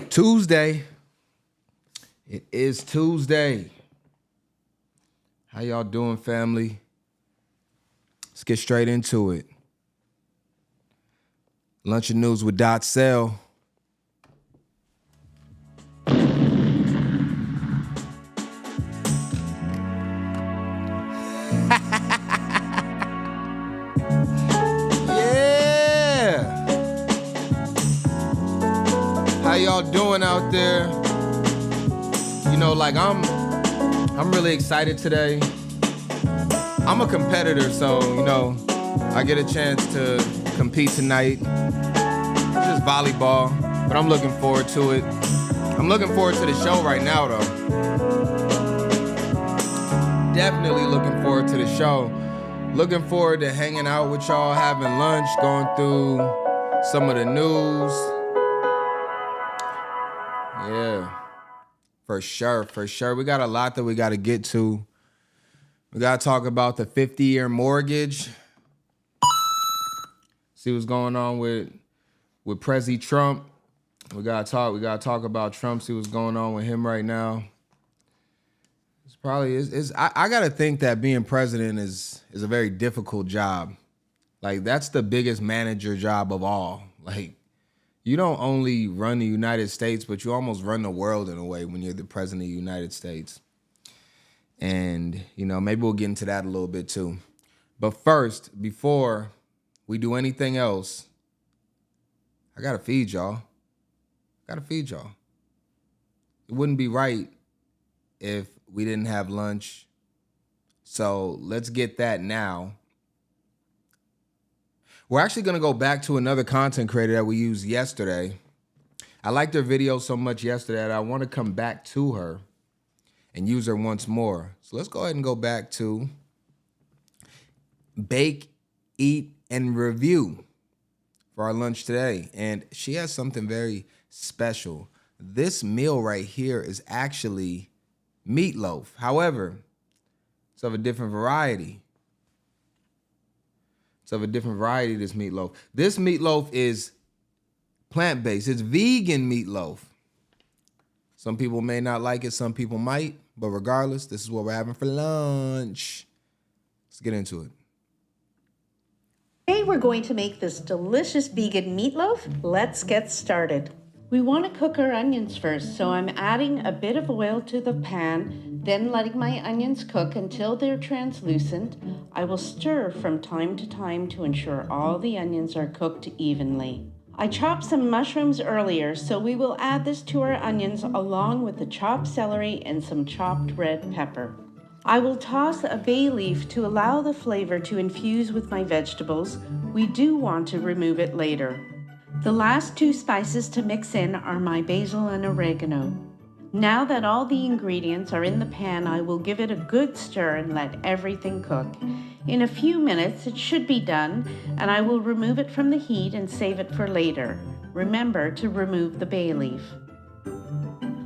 Tuesday. It is Tuesday. How y'all doing, family? Let's get straight into it. Lunch and News with DotSale. Yeah. How y'all doing out there? You know, like I'm really excited today. I'm a competitor, so, you know, I get a chance to compete tonight. It's just volleyball, but I'm looking forward to it. I'm looking forward to the show right now, though. Definitely looking forward to the show. Looking forward to hanging out with y'all, having lunch, going through some of the news. Yeah, for sure. We got a lot that we got to get to. We got to talk about the 50-year mortgage. See what's going on with President Trump. We got to talk about Trump, see what's going on with him right now. I got to think that being president is a very difficult job. Like, that's the biggest manager job of all. Like, you don't only run the United States, but you almost run the world in a way when you're the president of the United States. And, you know, maybe we'll get into that a little bit too. But first, before we do anything else, I got to feed y'all. It wouldn't be right if we didn't have lunch. So let's get that now. We're actually going to go back to another content creator that we used yesterday. I liked her video so much yesterday that I want to come back to her and use her once more. So let's go ahead and go back to Bake, Eat, and Review for our lunch today. And she has something very special. This meal right here is actually meatloaf. However, it's of a different variety. This meatloaf. This meatloaf is plant-based. It's vegan meatloaf. Some people may not like it, some people might, but regardless, this is what we're having for lunch. Let's get into it. Today we're going to make this delicious vegan meatloaf. Let's get started. We want to cook our onions first, so I'm adding a bit of oil to the pan, then letting my onions cook until they're translucent. I will stir from time to time to ensure all the onions are cooked evenly. I chopped some mushrooms earlier, so we will add this to our onions along with the chopped celery and some chopped red pepper. I will toss a bay leaf to allow the flavor to infuse with my vegetables. We do want to remove it later. The last two spices to mix in are my basil and oregano. Now that all the ingredients are in the pan, I will give it a good stir and let everything cook. In a few minutes, it should be done, and I will remove it from the heat and save it for later. Remember to remove the bay leaf.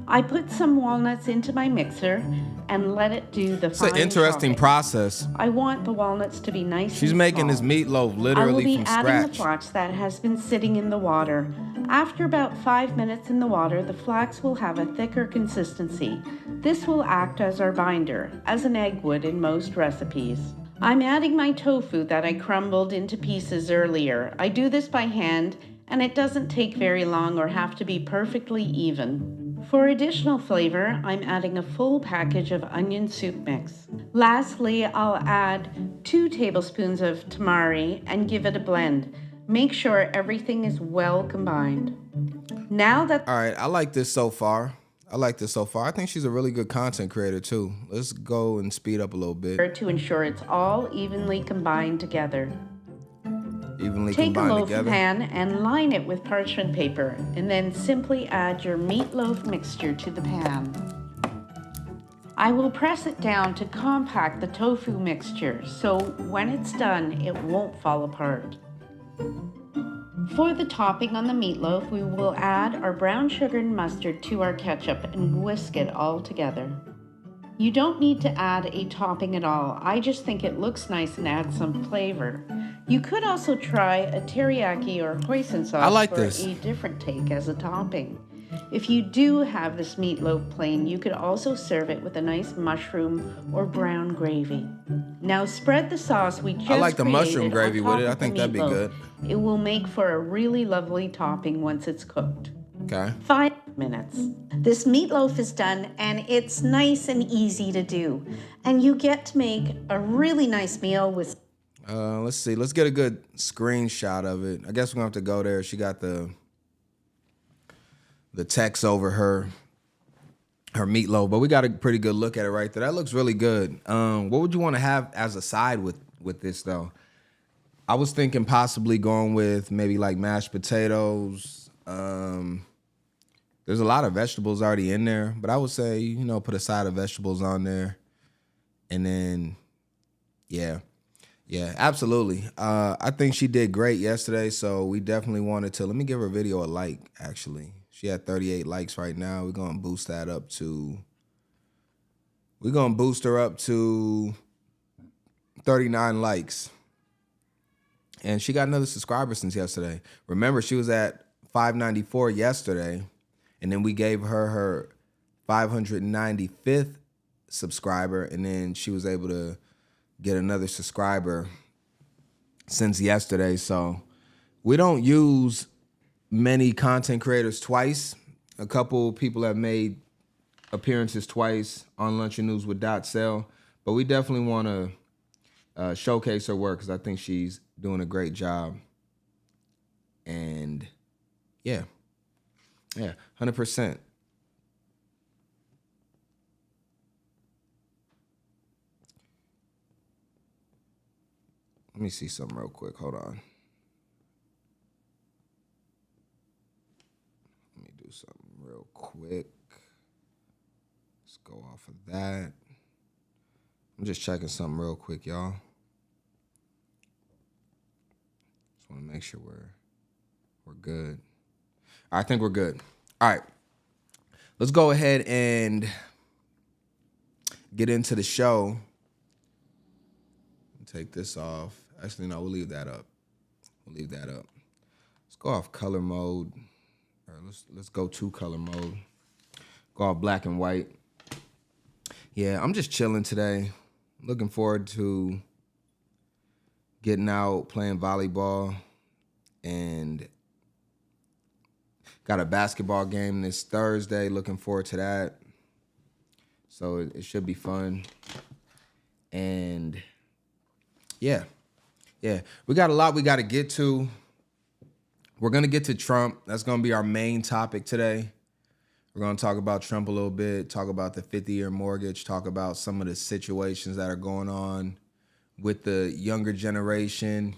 I put some walnuts into my mixer and let it do the fine It's an interesting chopping. process. I want the walnuts to be nice She's and making small. this meatloaf I will literally be from adding the scratch. flax that has been sitting in the water. After about 5 minutes in the water, the flax will have a thicker consistency. This will act as our binder, as an egg would in most recipes. I'm adding my tofu that I crumbled into pieces earlier. I do this by hand, and it doesn't take very long or have to be perfectly even. For additional flavor, I'm adding a full package of onion soup mix. Lastly, I'll add 2 tablespoons of tamari and give it a blend. Make sure everything is well combined. Now that... All right, I like this so far. I think she's a really good content creator too. Let's go and speed up a little bit. To ensure it's all evenly combined together. Take a loaf pan and line it with parchment paper, and then simply add your meatloaf mixture to the pan. I will press it down to compact the tofu mixture, so when it's done, it won't fall apart. For the topping on the meatloaf, we will add our brown sugar and mustard to our ketchup and whisk it all together. You don't need to add a topping at all. I just think it looks nice and adds some flavor. You could also try a teriyaki or hoisin sauce I like for this. a different take as a topping. If you do have this meatloaf plain, you could also serve it with a nice mushroom or brown gravy. Now spread the sauce we just I like the mushroom created gravy on with top it. I of the think that'd be meatloaf. good. It will make for a really lovely topping once it's cooked. Okay. 5 minutes. This meatloaf is done and it's nice and easy to do. And you get to make a really nice meal with... Let's see. Let's get a good screenshot of it. I guess we're gonna have to go there. She got the text over her meatloaf, but we got a pretty good look at it right there. That looks really good. What would you want to have as a side with this though? I was thinking possibly going with maybe like mashed potatoes. There's a lot of vegetables already in there, but I would say, you know, put a side of vegetables on there. And then, yeah, absolutely. I think she did great yesterday, so we definitely wanted to. Let me give her video a like, actually. She had 38 likes right now. We're going to boost that up to, we're going to boost her up to 39 likes. And she got another subscriber since yesterday. Remember, she was at 594 yesterday, and then we gave her 595th subscriber, and then she was able to get another subscriber since yesterday. So we don't use many content creators twice. A couple people have made appearances twice on Lunch and News with DotSale, but we definitely want to showcase her work because I think she's doing a great job. And yeah, 100%. Let me see something real quick. Hold on. Let me do something real quick. Let's go off of that. I'm just checking something real quick, y'all. Just want to make sure we're good. I think we're good. All right. Let's go ahead and get into the show. Take this off. Actually, no, we'll leave that up. Let's go off color mode. Or let's go to color mode. Go off black and white. Yeah, I'm just chilling today. Looking forward to getting out, playing volleyball, and got a basketball game this Thursday. Looking forward to that. So it should be fun. And yeah. We got a lot we got to get to. We're going to get to Trump. That's going to be our main topic today. We're going to talk about Trump a little bit, talk about the 50-year mortgage, talk about some of the situations that are going on with the younger generation.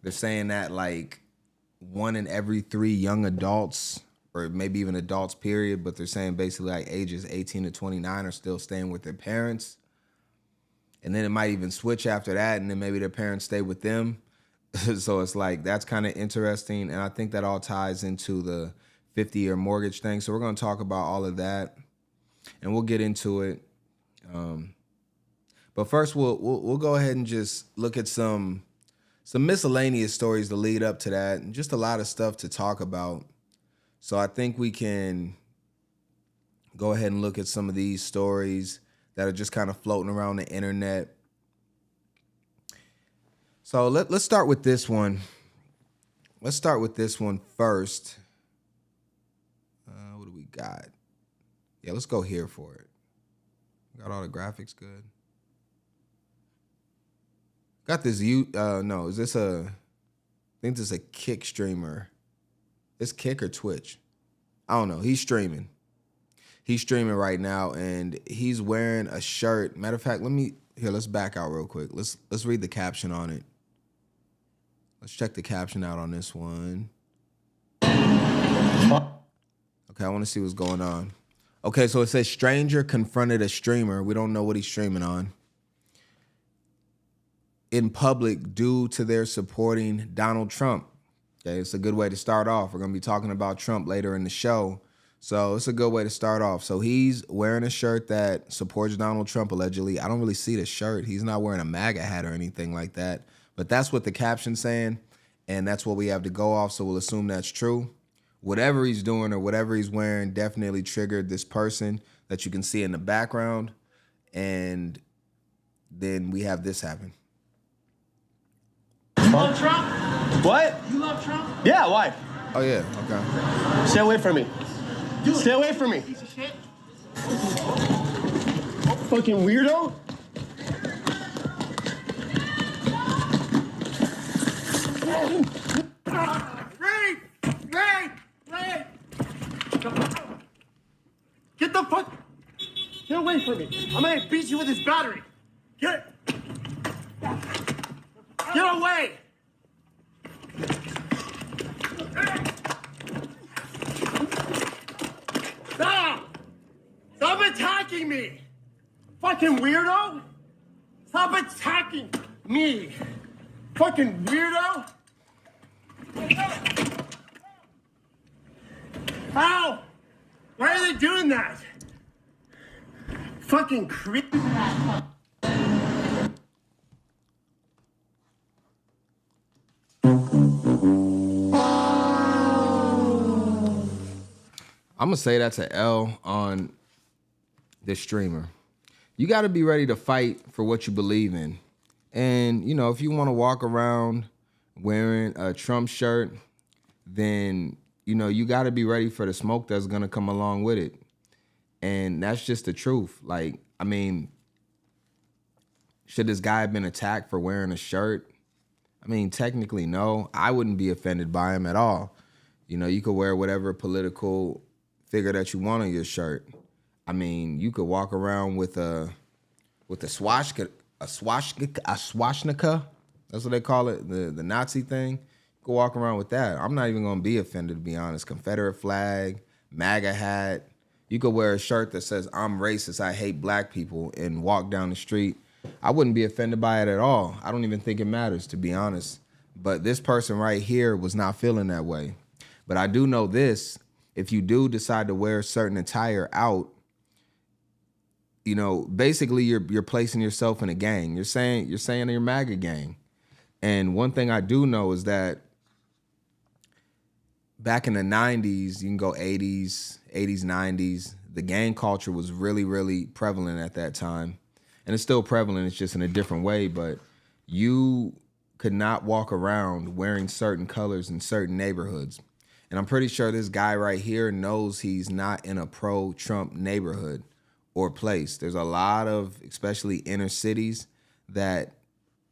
They're saying that like 1 in every 3 young adults, or maybe even adults, period, but they're saying basically like ages 18 to 29 are still staying with their parents. And then it might even switch after that, and then maybe their parents stay with them. So it's like, that's kind of interesting. And I think that all ties into the 50-year mortgage thing. So we're going to talk about all of that, and we'll get into it. But first, we'll go ahead and just look at some miscellaneous stories to lead up to that, and just a lot of stuff to talk about. So I think we can go ahead and look at some of these stories that are just kind of floating around the internet. So let's start with this one. Let's start with this one first. What do we got? Yeah, let's go here for it. Got all the graphics good. Got this, no, is this I think this is a Kick streamer. It's Kick or Twitch. I don't know. He's streaming. He's streaming right now, and he's wearing a shirt. Matter of fact, let's back out real quick. Let's read the caption on it. Let's check the caption out on this one. Okay, I want to see what's going on. Okay, so it says stranger confronted a streamer. We don't know what he's streaming on. In public due to their supporting Donald Trump. Okay, it's a good way to start off. We're going to be talking about Trump later in the show. So it's a good way to start off. So he's wearing a shirt that supports Donald Trump, allegedly. I don't really see the shirt. He's not wearing a MAGA hat or anything like that. But that's what the caption's saying, and that's what we have to go off, so we'll assume that's true. whatever he's doing or whatever he's wearing definitely triggered this person that you can see in the background. And then we have this happen. You love Trump? What? You love Trump? Yeah, why? Oh, yeah, okay. Stay away from me. Stay away from me. Piece of shit. Fucking weirdo. Ray! Get the fuck... Get away from me. I'm gonna beat you with this battery. Get away! Stop! Stop attacking me! Fucking weirdo! Stop attacking me! Fucking weirdo! Ow! Why are they doing that? Fucking creep. I'm gonna say that's an L on this streamer. You got to be ready to fight for what you believe in. And, you know, if you want to walk around wearing a Trump shirt, then, you know, you got to be ready for the smoke that's going to come along with it. And that's just the truth. Like, I mean, should this guy have been attacked for wearing a shirt? I mean, technically, no. I wouldn't be offended by him at all. You know, you could wear whatever political figure that you want on your shirt. I mean, you could walk around with a swastika. That's what they call it, the Nazi thing. You could walk around with that. I'm not even gonna be offended, to be honest. Confederate flag, MAGA hat. You could wear a shirt that says "I'm racist, I hate black people" and walk down the street. I wouldn't be offended by it at all. I don't even think it matters, to be honest. But this person right here was not feeling that way. But I do know this: if you do decide to wear certain attire out, you know, basically you're placing yourself in a gang. You're saying you're MAGA gang. And one thing I do know is that back in the 90s, you can go 80s, 90s, the gang culture was really, really prevalent at that time. And it's still prevalent, it's just in a different way. But you could not walk around wearing certain colors in certain neighborhoods. And I'm pretty sure this guy right here knows he's not in a pro-Trump neighborhood or place. There's a lot of, especially inner cities, that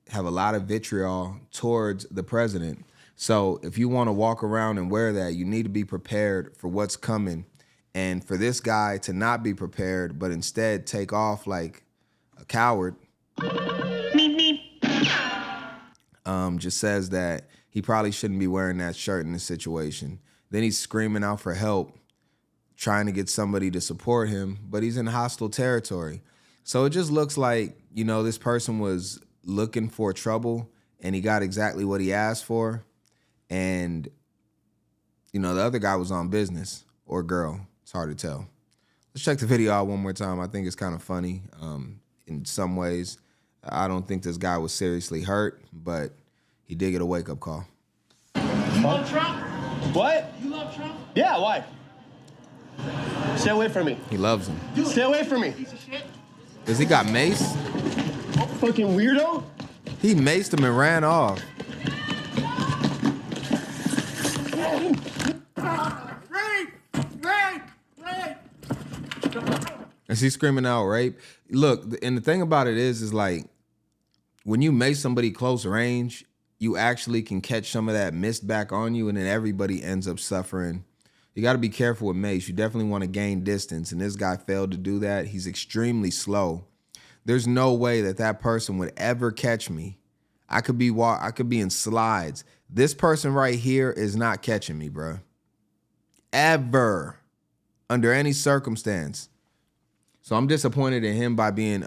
have a lot of vitriol towards the president. So if you want to walk around and wear that, you need to be prepared for what's coming. And for this guy to not be prepared, but instead take off like a coward, just says that he probably shouldn't be wearing that shirt in this situation. Then he's screaming out for help, trying to get somebody to support him, but he's in hostile territory. So it just looks like, you know, this person was looking for trouble and he got exactly what he asked for. And, you know, the other guy was on business, or girl. It's hard to tell. Let's check the video out one more time. I think it's kind of funny in some ways. I don't think this guy was seriously hurt, but he did get a wake-up call. You love Trump? What? You love Trump? Yeah, why? Stay away from me. He loves him. Stay away from me. Piece of shit. Because he got maced. Fucking weirdo. He maced him and ran off. Rape! And she's screaming out rape. Look, and the thing about it is like, when you mace somebody close range, you actually can catch some of that mist back on you, and then everybody ends up suffering. You got to be careful with mace. You definitely want to gain distance, and this guy failed to do that. He's extremely slow. There's no way that that person would ever catch me. I could be in slides. This person right here is not catching me, bro. Ever. Under any circumstance. So I'm disappointed in him by being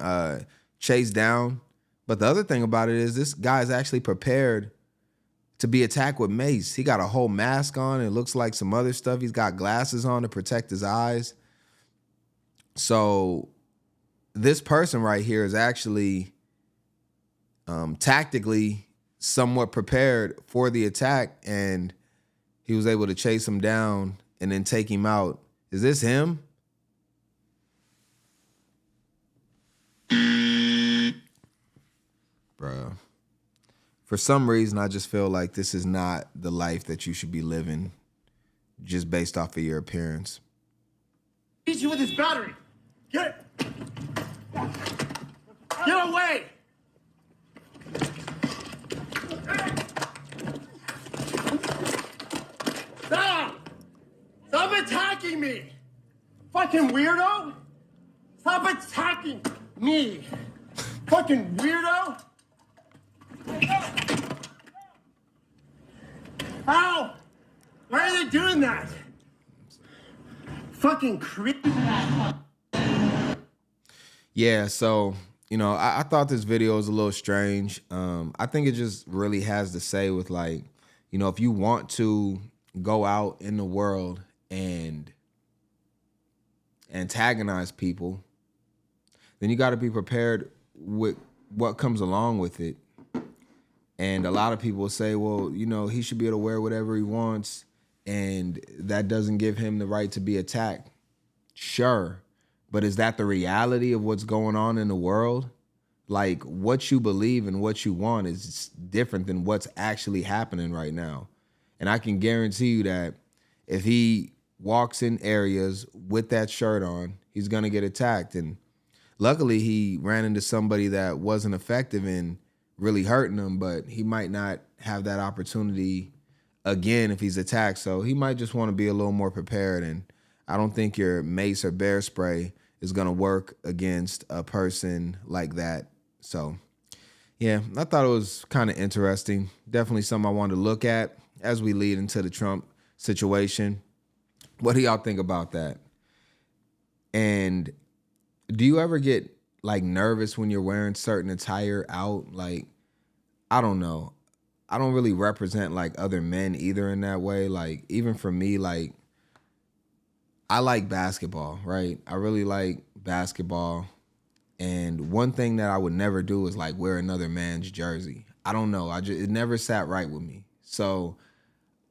chased down. But the other thing about it is this guy is actually prepared to be attacked with mace. He got a whole mask on. It looks like some other stuff. He's got glasses on to protect his eyes. So this person right here is actually tactically somewhat prepared for the attack. And he was able to chase him down and then take him out. Is this him? Bruh. For some reason, I just feel like this is not the life that you should be living just based off of your appearance. Beat you with this battery. Get away! Stop! Stop attacking me! Fucking weirdo! Stop attacking me! Fucking weirdo! Ow! Why are they doing that? Fucking creep. Yeah, so, you know, I thought this video was a little strange. I think it just really has to say with, like, you know, if you want to go out in the world and antagonize people, then you got to be prepared with what comes along with it. And a lot of people say, well, you know, he should be able to wear whatever he wants, and that doesn't give him the right to be attacked. Sure. But is that the reality of what's going on in the world? Like, what you believe and what you want is different than what's actually happening right now. And I can guarantee you that if he walks in areas with that shirt on, he's going to get attacked. And luckily, he ran into somebody that wasn't effective in really hurting him, but he might not have that opportunity again if he's attacked. So he might just want to be a little more prepared. And I don't think your mace or bear spray is going to work against a person like that. So, yeah, I thought it was kind of interesting. Definitely something I wanted to look at as we lead into the Trump situation. What do y'all think about that? And do you ever get like nervous when you're wearing certain attire out? Like, I don't know. I don't really represent like other men either in that way. Like, even for me, like, I like basketball, right? I really like basketball. And one thing that I would never do is like wear another man's jersey. I don't know. It never sat right with me. So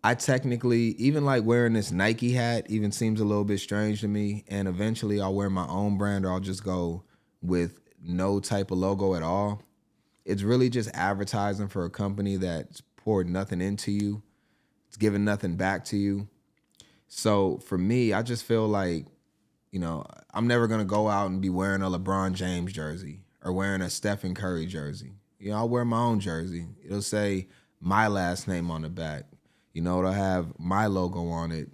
I technically, even like wearing this Nike hat even seems a little bit strange to me. And eventually I'll wear my own brand, or I'll just go with no type of logo at all. It's really just advertising for a company that's poured nothing into you. It's giving nothing back to you. So for me, I just feel like, you know, I'm never going to go out and be wearing a LeBron James jersey or wearing a Stephen Curry jersey. You know, I'll wear my own jersey. It'll say my last name on the back. You know, it'll have my logo on it,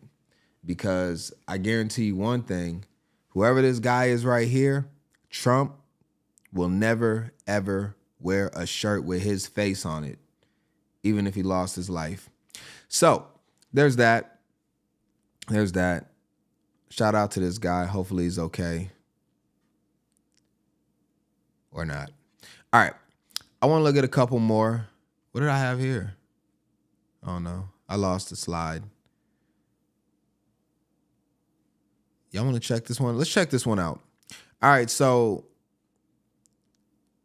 because I guarantee you one thing, whoever this guy is right here, Trump, will never, ever wear a shirt with his face on it, even if he lost his life. So there's that. There's that. Shout out to this guy. Hopefully he's okay. Or not. All right. I want to look at a couple more. What did I have here? Oh, no. I lost the slide. Y'all want to check this one? Let's check this one out. All right. So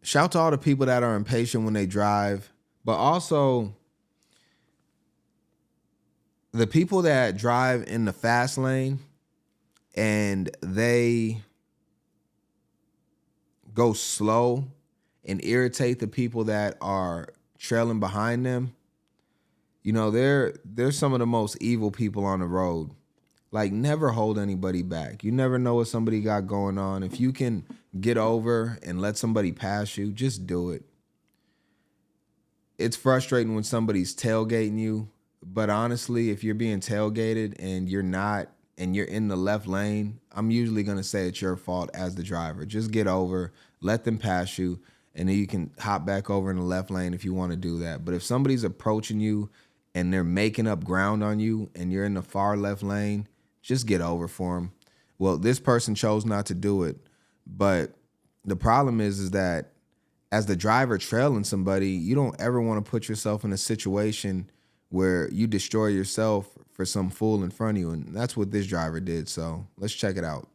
shout to all the people that are impatient when they drive, but also the people that drive in the fast lane and they go slow and irritate the people that are trailing behind them. You know, they're some of the most evil people on the road. Like, never hold anybody back. You never know what somebody got going on. If you can get over and let somebody pass you, just do it. It's frustrating when somebody's tailgating you, but honestly, if you're being tailgated and you're not, and you're in the left lane, I'm usually going to say it's your fault as the driver. Just get over, let them pass you, and then you can hop back over in the left lane if you want to do that. But if somebody's approaching you and they're making up ground on you and you're in the far left lane, just get over for them. Well, this person chose not to do it, but the problem is that as the driver trailing somebody, you don't ever want to put yourself in a situation where you destroy yourself for some fool in front of you. And that's what this driver did. So let's check it out.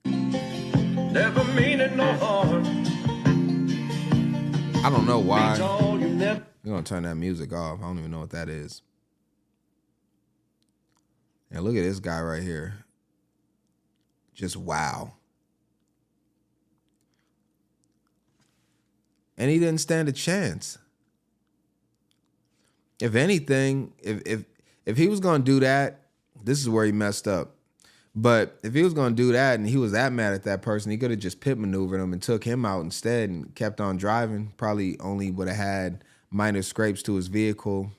Never meaning no harm. I don't know why. You're going to turn that music off. I don't even know what that is. And look at this guy right here. Just wow. And he didn't stand a chance. If anything, if he was going to do that, this is where he messed up. But if he was going to do that and he was that mad at that person, he could have just pit maneuvered him and took him out instead and kept on driving. Probably only would have had minor scrapes to his vehicle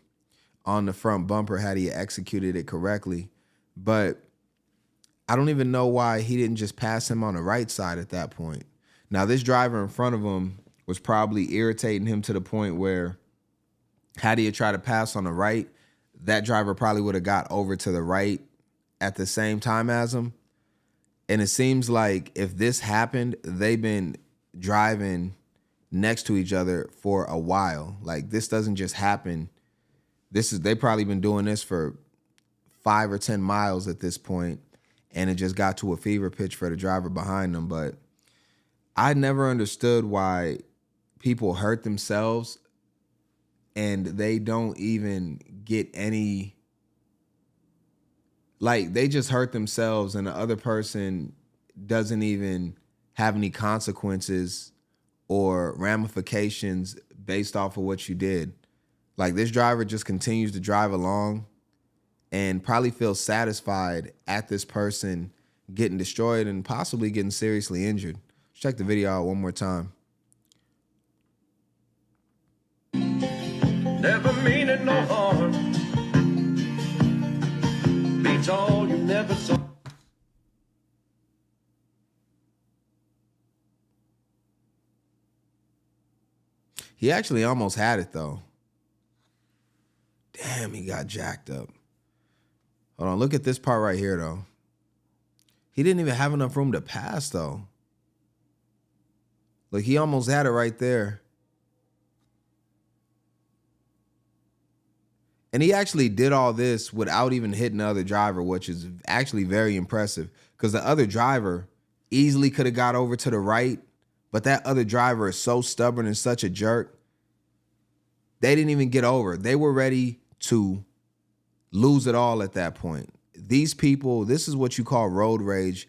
on the front bumper had he executed it correctly. But I don't even know why he didn't just pass him on the right side at that point. Now, this driver in front of him was probably irritating him to the point where had he tried to pass on the right, that driver probably would have got over to the right at the same time as him. And it seems like if this happened, they've been driving next to each other for a while. Like, this doesn't just happen. They probably been doing this for 5 or 10 miles at this point, and it just got to a fever pitch for the driver behind them. But I never understood why people hurt themselves and they don't even get any, like, they just hurt themselves and the other person doesn't even have any consequences or ramifications based off of what you did. Like, this driver just continues to drive along and probably feels satisfied at this person getting destroyed and possibly getting seriously injured. Let's check the video out one more time. Never meaning no harm. Beats all you never saw. He actually almost had it, though. Damn, he got jacked up. Hold on, look at this part right here, though. He didn't even have enough room to pass, though. Look, he almost had it right there. And he actually did all this without even hitting the other driver, which is actually very impressive because the other driver easily could have got over to the right, but that other driver is so stubborn and such a jerk. They didn't even get over. They were ready to lose it all at that point. These people, this is what you call road rage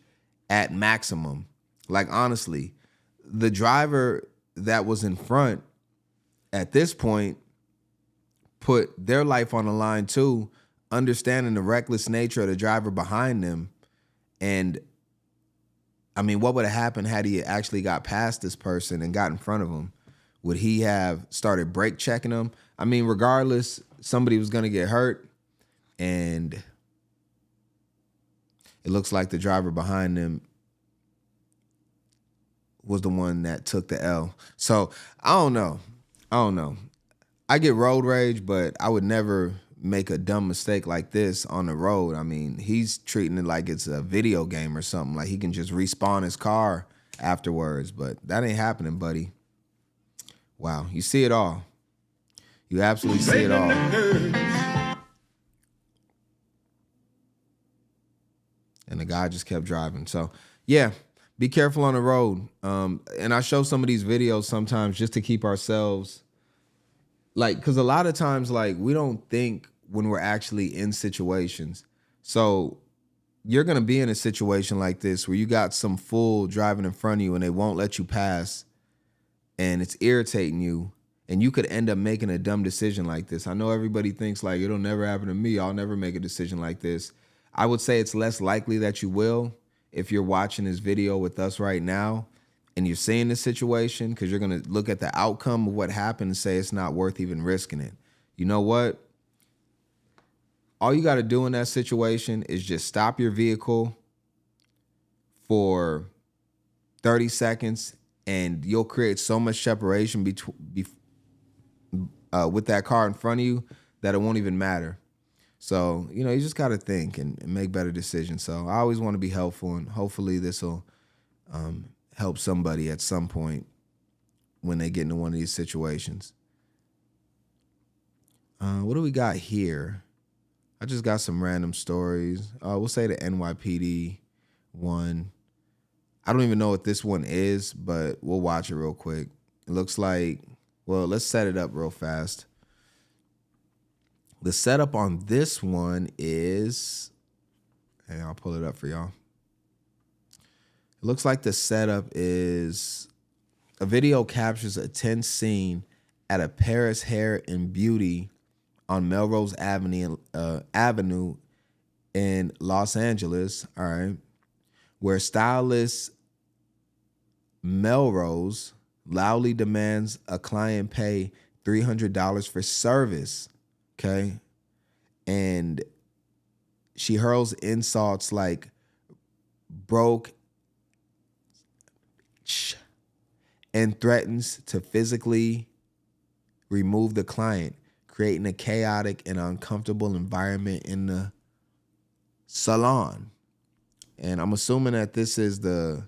at maximum. Like, honestly, the driver that was in front at this point put their life on the line too, understanding the reckless nature of the driver behind them. And I mean, what would have happened had he actually got past this person and got in front of him? Would he have started brake checking him? I mean, regardless, somebody was going to get hurt. And it looks like the driver behind them was the one that took the L. So I don't know. I get road rage, but I would never make a dumb mistake like this on the road. I mean, he's treating it like it's a video game or something. Like he can just respawn his car afterwards, but that ain't happening, buddy. Wow, you see it all. You absolutely see it all. And the guy just kept driving. So, yeah, be careful on the road. And I show some of these videos sometimes just to keep ourselves, like, because a lot of times, like, we don't think when we're actually in situations. So you're going to be in a situation like this where you got some fool driving in front of you and they won't let you pass and it's irritating you. And you could end up making a dumb decision like this. I know everybody thinks like, it'll never happen to me. I'll never make a decision like this. I would say it's less likely that you will if you're watching this video with us right now and you're seeing this situation, because you're going to look at the outcome of what happened and say it's not worth even risking it. You know what? All you got to do in that situation is just stop your vehicle for 30 seconds and you'll create so much separation with that car in front of you that it won't even matter. So, you know, you just got to think and make better decisions. So I always want to be helpful, and hopefully this will help somebody at some point when they get into one of these situations. What do we got here? I just got some random stories. We'll say the NYPD one. I don't even know what this one is, but we'll watch it real quick. It looks like, well, let's set it up real fast. The setup on this one is Hey, I'll pull it up for y'all. It looks like the setup is a video captures a tense scene at a Paris Hair and Beauty on Melrose Avenue in Los Angeles, all right, where stylist Melrose loudly demands a client pay $300 for service, okay? And she hurls insults like broke and threatens to physically remove the client, creating a chaotic and uncomfortable environment in the salon. And I'm assuming that this is the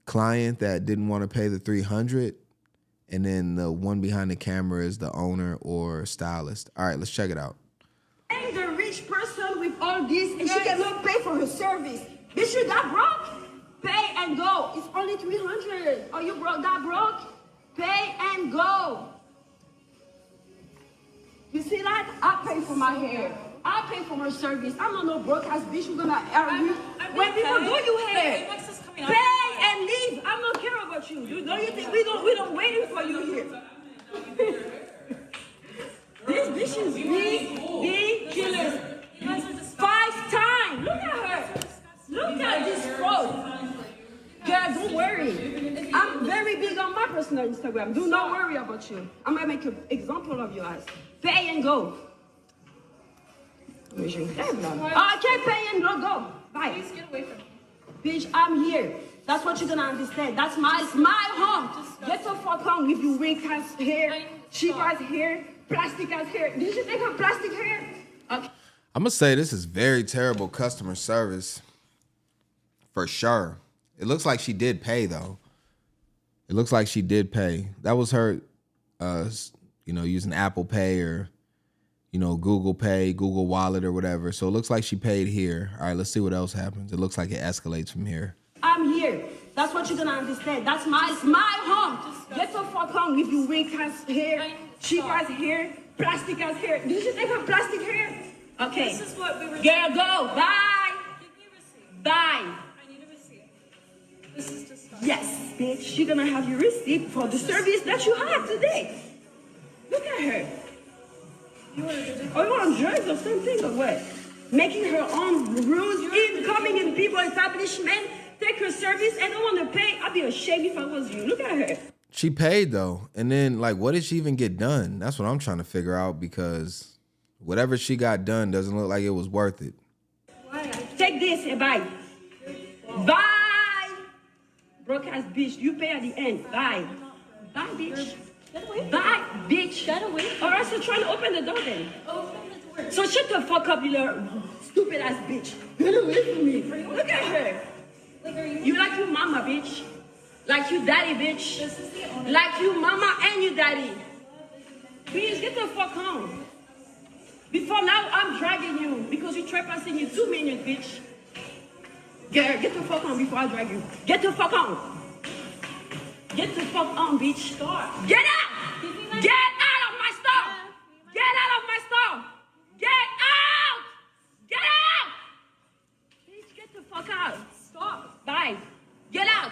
client that didn't want to pay the $300, and then the one behind the camera is the owner or stylist. All right, let's check it out. And the rich person with all this, and she cannot pay for her service. Bitch, you that broke? Pay and go. It's only $300. Are you broke? That broke? Pay and go. You see that? I pay for my hair. I pay for my service. I'm not no broke ass bitch who's gonna argue. When people do you hair, pay and leave. I don't care about you. Don't you think we don't waiting for you here? This bitch is ridiculous. 5 times. Look at her. Look at this throat. Girl, don't worry. I'm very big on my personal Instagram. Do not worry about you. I'm gonna make an example of your ass. Pay and go. Oh, I can't pay and go. Bye. Please get away from me. Bitch, I'm here. That's what you're gonna understand. That's my home. Get the fuck on with your weak ass hair, cheap ass hair, plastic ass hair. Did you think I'm plastic hair? Okay. I'm gonna say this is very terrible customer service, for sure. It looks like she did pay though. It looks like she did pay. That was her, using Apple Pay or, Google Pay, Google Wallet or whatever. So it looks like she paid here. All right, let's see what else happens. It looks like it escalates from here. I'm here. That's what you're gonna understand. That's my home. Get the fuck on with your weak ass hair, cheap ass hair, plastic ass hair. Did you think I'm plastic hair? Okay. This is what we were Girl, go. Bye. Give me a receipt. Bye. I need a receipt. This is just not. Yes, bitch. You're gonna have your receipt for the service that you had today. Look at her. You ordered it. Are you on drugs or something or what? Making her own rules, coming in people's establishment, take her service and don't want to pay. I'd be ashamed if I was you. Look at her. She paid though. And then what did she even get done? That's what I'm trying to figure out, because whatever she got done doesn't look like it was worth it. Take this and bye. Bye. Broke ass bitch. You pay at the end. Bye. Bye, bitch. Get away. Bye, bitch. Get away. Or else you're trying to open the door then. Open the door. So shut the fuck up, you little stupid ass bitch. Get away from me. Look at her. Like, are you? You like your mama, bitch. Like you daddy, bitch. This is the owner. Like you mama and you daddy. Bitch, get the fuck home. Before now, I'm dragging you because you trespassing in 2 minutes, bitch. Girl, get the fuck on before I drag you. Get the fuck on. Get the fuck on, bitch. Get out! Get out of my store! Get out of my store! Get out! Get out! Bitch, get the fuck out. Stop. Bye. Get out.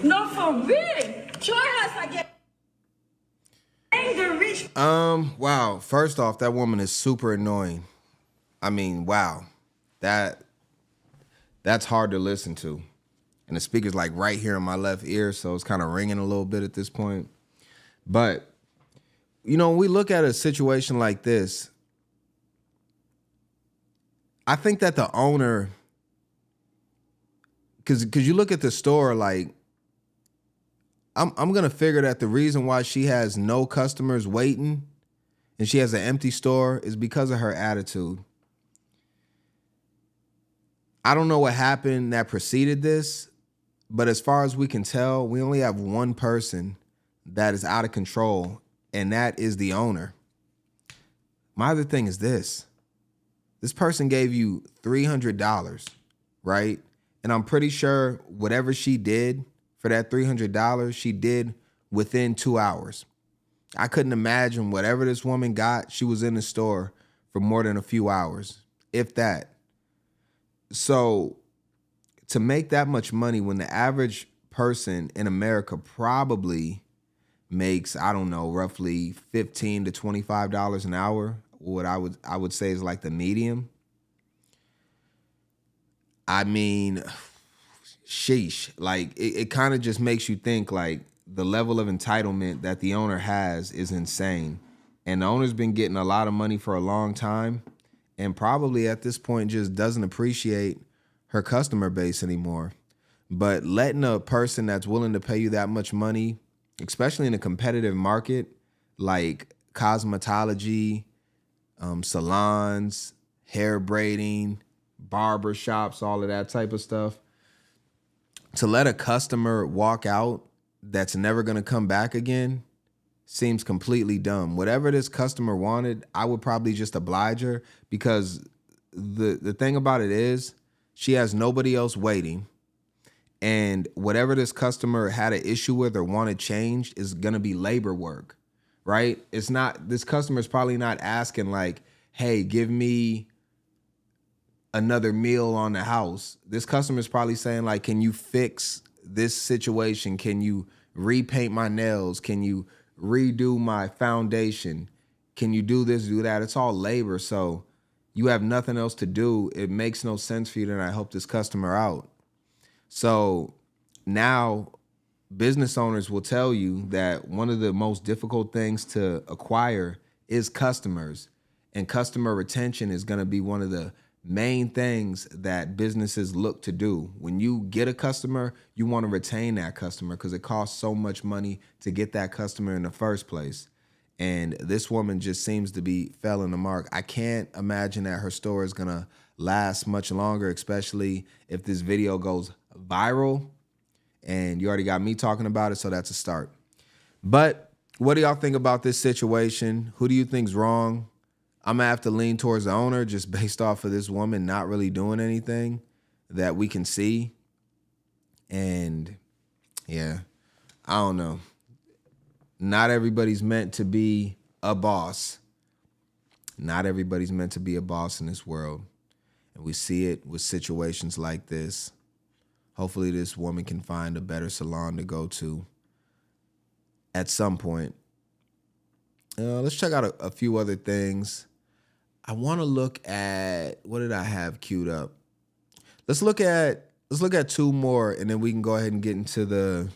No, for real. Show us again. Anger rich. Wow. First off, that woman is super annoying. I mean, wow. That's hard to listen to. And the speaker's right here in my left ear, so it's kind of ringing a little bit at this point. But, when we look at a situation like this, I think that the owner, because you look at the store, I'm going to figure that the reason why she has no customers waiting and she has an empty store is because of her attitude. I don't know what happened that preceded this, but as far as we can tell, we only have one person that is out of control, and that is the owner. My other thing is this. This person gave you $300, right? And I'm pretty sure whatever she did for that $300, she did within 2 hours. I couldn't imagine whatever this woman got, she was in the store for more than a few hours, if that. So to make that much money when the average person in America probably makes, I don't know, roughly $15 to $25 an hour, what I would say is like the medium. I mean, sheesh. Like it kind of just makes you think like the level of entitlement that the owner has is insane. And the owner's been getting a lot of money for a long time and probably at this point just doesn't appreciate her customer base anymore. But letting a person that's willing to pay you that much money, especially in a competitive market like cosmetology, salons, hair braiding, barber shops, all of that type of stuff, to let a customer walk out that's never going to come back again seems completely dumb. Whatever this customer wanted, I would probably just oblige her, because the thing about it is she has nobody else waiting. And whatever this customer had an issue with or wanted changed is going to be labor work, right? It's not, this customer is probably not asking like, hey, give me another meal on the house. This customer is probably saying like, can you fix this situation? Can you repaint my nails? Can you redo my foundation? Can you do this, do that? It's all labor. So you have nothing else to do. It makes no sense for you to not help this customer out. So now business owners will tell you that one of the most difficult things to acquire is customers, and customer retention is going to be one of the main things that businesses look to do. When you get a customer, you want to retain that customer because it costs so much money to get that customer in the first place. And this woman just seems to be failing the mark. I can't imagine that her store is going to last much longer, especially if this video goes viral. And you already got me talking about it, so that's a start. But what do y'all think about this situation? Who do you think's wrong? I'm going to have to lean towards the owner just based off of this woman not really doing anything that we can see. And yeah, I don't know. Not everybody's meant to be a boss. Not everybody's meant to be a boss in this world. And we see it with situations like this. Hopefully this woman can find a better salon to go to at some point. Let's check out a few other things. I want to look at, what did I have queued up? Let's look at two more, and then we can go ahead and get into the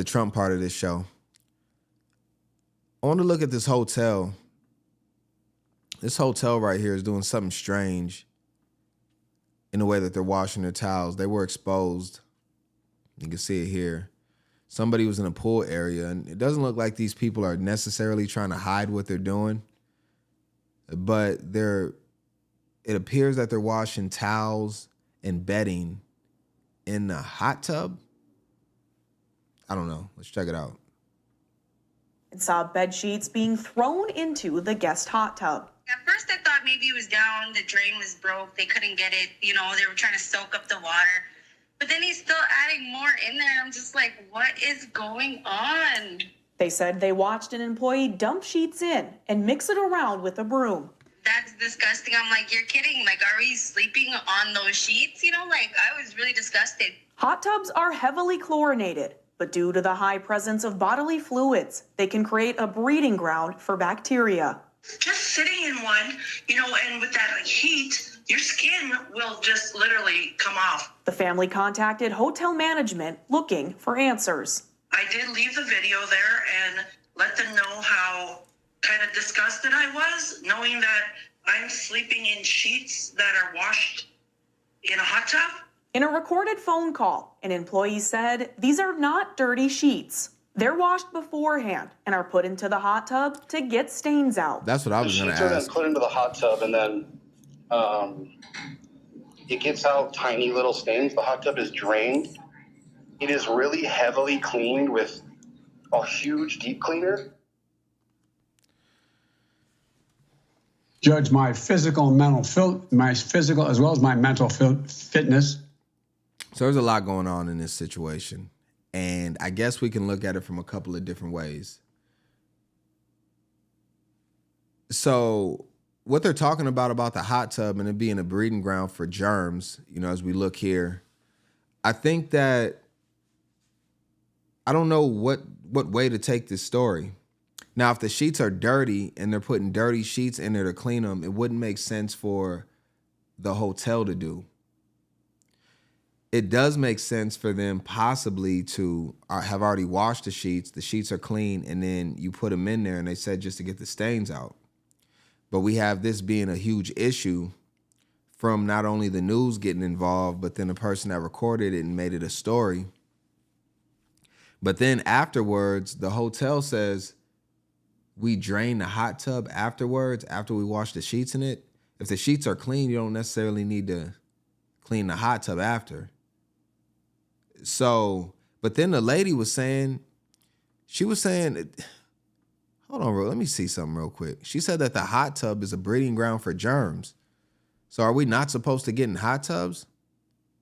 Trump part of this show. I want to look at this hotel. This hotel right here is doing something strange in the way that they're washing their towels. They were exposed. You can see it here. Somebody was in a pool area, and it doesn't look like these people are necessarily trying to hide what they're doing, but it appears that they're washing towels and bedding in a hot tub. I don't know. Let's check it out. And saw bed sheets being thrown into the guest hot tub. At first I thought maybe it was down, the drain was broke, they couldn't get it, they were trying to soak up the water. But then he's still adding more in there. I'm just like, what is going on? They said they watched an employee dump sheets in and mix it around with a broom. That's disgusting. I'm like, you're kidding. Like, are we sleeping on those sheets? I was really disgusted. Hot tubs are heavily chlorinated, but due to the high presence of bodily fluids, they can create a breeding ground for bacteria. Just sitting in one, and with that heat, your skin will just literally come off. The family contacted hotel management looking for answers. I did leave the video there and let them know how kind of disgusted I was, knowing that I'm sleeping in sheets that are washed in a hot tub. In a recorded phone call, an employee said these are not dirty sheets. They're washed beforehand and are put into the hot tub to get stains out. That's what I was going to ask. The sheets are then put into the hot tub, and then it gets out tiny little stains. The hot tub is drained. It is really heavily cleaned with a huge deep cleaner. Judge, my physical and mental, my physical as well as my mental fitness. So there's a lot going on in this situation. And I guess we can look at it from a couple of different ways. So what they're talking about the hot tub and it being a breeding ground for germs, you know, as we look here, I think that I don't know what way to take this story. Now, if the sheets are dirty and they're putting dirty sheets in there to clean them, it wouldn't make sense for the hotel to do. It does make sense for them possibly to have already washed the sheets are clean, and then you put them in there, and they said just to get the stains out. But we have this being a huge issue from not only the news getting involved, but then the person that recorded it and made it a story. But then afterwards, the hotel says, we drain the hot tub afterwards, after we wash the sheets in it. If the sheets are clean, you don't necessarily need to clean the hot tub after. So, but then the lady was saying, hold on, bro, let me see something real quick. She said that the hot tub is a breeding ground for germs. So are we not supposed to get in hot tubs?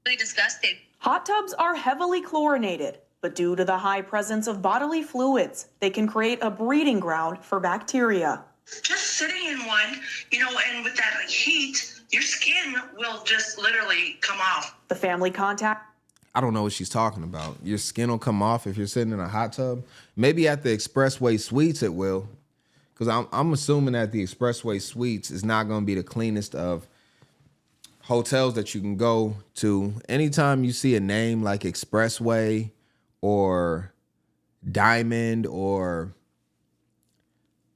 Really disgusting. Hot tubs are heavily chlorinated, but due to the high presence of bodily fluids, they can create a breeding ground for bacteria. Just sitting in one, and with that heat, your skin will just literally come off. The family contact. I don't know what she's talking about. Your skin will come off if you're sitting in a hot tub. Maybe at the Expressway Suites it will, because I'm assuming that the Expressway Suites is not going to be the cleanest of hotels that you can go to. Anytime you see a name like Expressway or Diamond or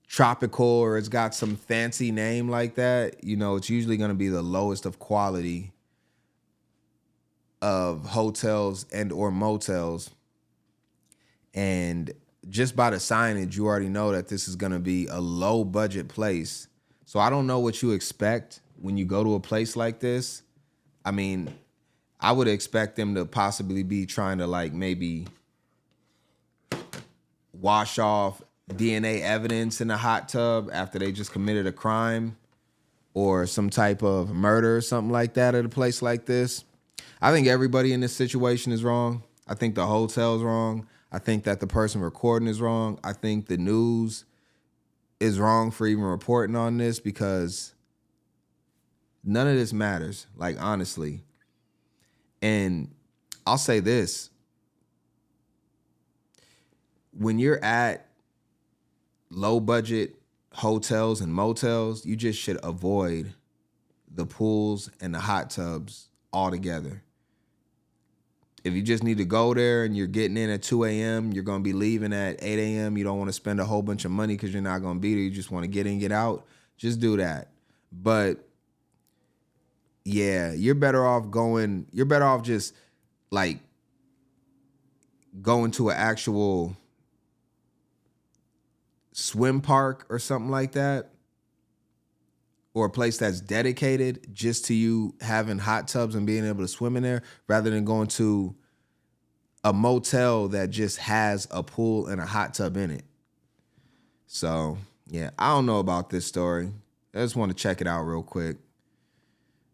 Tropical, or it's got some fancy name like that, it's usually going to be the lowest of quality of hotels and or motels. And just by the signage, you already know that this is going to be a low budget place. So I don't know what you expect when you go to a place like this. I mean, I would expect them to possibly be trying to maybe wash off DNA evidence in a hot tub after they just committed a crime or some type of murder or something like that at a place like this. I think everybody in this situation is wrong. I think the hotel's wrong. I think that the person recording is wrong. I think the news is wrong for even reporting on this, because none of this matters, honestly. And I'll say this. When you're at low budget hotels and motels, you just should avoid the pools and the hot tubs altogether. If you just need to go there and you're getting in at 2 a.m., you're going to be leaving at 8 a.m., you don't want to spend a whole bunch of money because you're not going to be there, you just want to get in, get out, just do that. But yeah, you're better off just going to an actual swim park or something like that, or a place that's dedicated just to you having hot tubs and being able to swim in there, rather than going to a motel that just has a pool and a hot tub in it. So yeah, I don't know about this story. I just want to check it out real quick.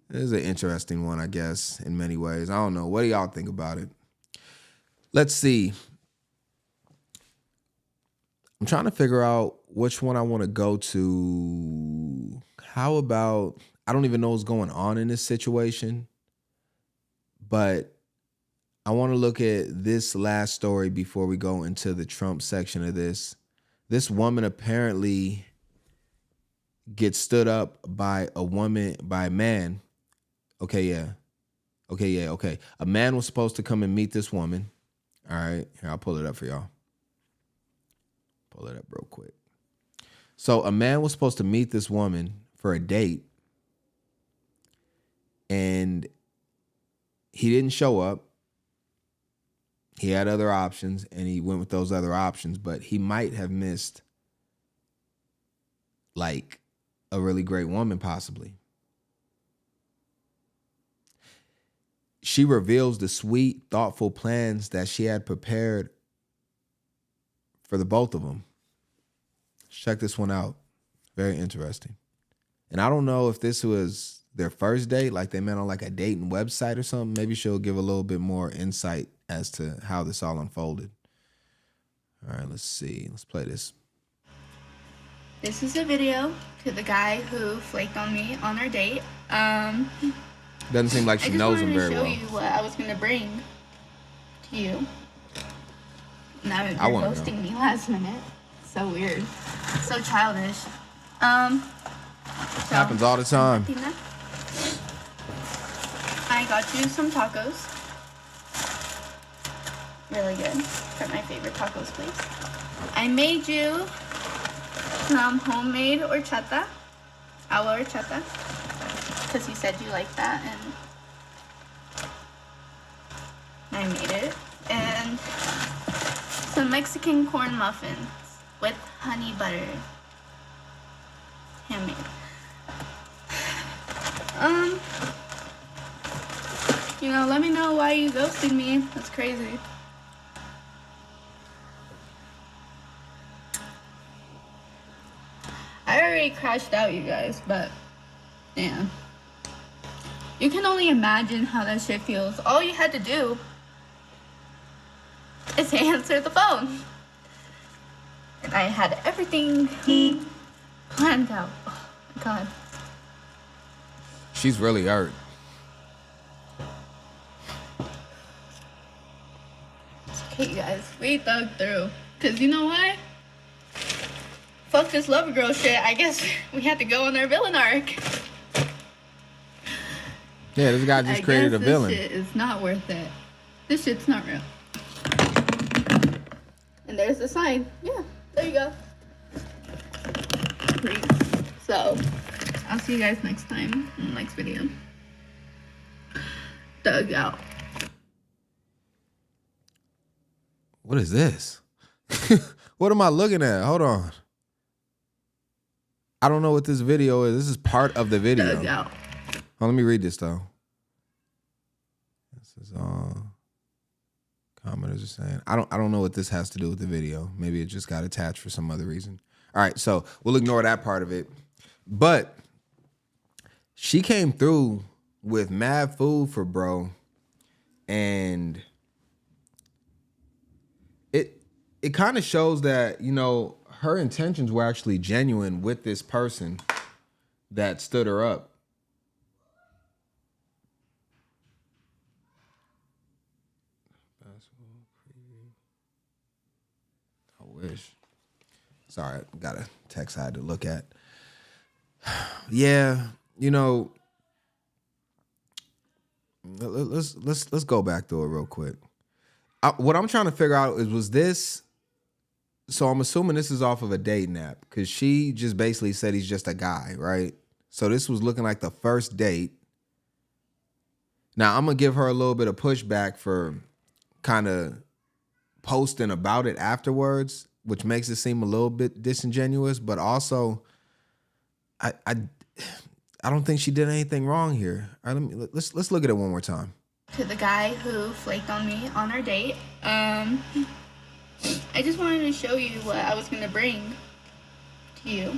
It is an interesting one, I guess, in many ways. I don't know. What do y'all think about it? Let's see. I'm trying to figure out which one I want to go to. How about, I don't even know what's going on in this situation, but I want to look at this last story before we go into the Trump section of this. This woman apparently gets stood up by a man. Okay. A man was supposed to come and meet this woman. All right, here, I'll pull it up for y'all. Pull it up real quick. So a man was supposed to meet this woman for a date, and he didn't show up. He had other options, and he went with those other options, but he might have missed a really great woman, possibly. She reveals the sweet, thoughtful plans that she had prepared for the both of them. Check this one out. Very interesting. And I don't know if this was their first date, like they met on a dating website or something. Maybe she'll give a little bit more insight as to how this all unfolded. All right, let's see. Let's play this. This is a video to the guy who flaked on me on our date. Doesn't seem like she knows him very well. I just wanted to show you what I was gonna bring to you. Now you're ghosting me last minute. So weird. So childish. Happens all the time. I got you some tacos. Really good. From my favorite tacos place. I made you some homemade horchata. Agua horchata. Because you said you liked that, and I made it. And some Mexican corn muffins with honey butter. Handmade. You know, let me know why you ghosted me. That's crazy. I already crashed out, you guys, but yeah. You can only imagine how that shit feels. All you had to do is answer the phone. And I had everything planned out. Oh my god. She's really hurt. It's okay, you guys. We thug through. Cause you know what? Fuck this lover girl shit. I guess we had to go on our villain arc. Yeah, this guy just created a villain. This shit is not worth it. This shit's not real. And there's the sign. Yeah, there you go. Great. So, I'll see you guys next time in the next video. Dug out. What is this? What am I looking at? Hold on. I don't know what this video is. This is part of the video. Dug out. Oh, let me read this though. This is all commenters are saying. I don't know what this has to do with the video. Maybe it just got attached for some other reason. All right, so we'll ignore that part of it. But she came through with mad food for bro, and it kind of shows that, you know, her intentions were actually genuine with this person that stood her up. I wish. Sorry, I got a text I had to look at. Yeah, you know, let's go back to it real quick. What I'm trying to figure out is, was this? So I'm assuming this is off of a dating app, because she just basically said he's just a guy, right? So this was looking like the first date. Now I'm gonna give her a little bit of pushback for kind of posting about it afterwards, which makes it seem a little bit disingenuous, but also I don't think she did anything wrong here. All right, let's look at it one more time. To the guy who flaked on me on our date. I just wanted to show you what I was gonna bring to you.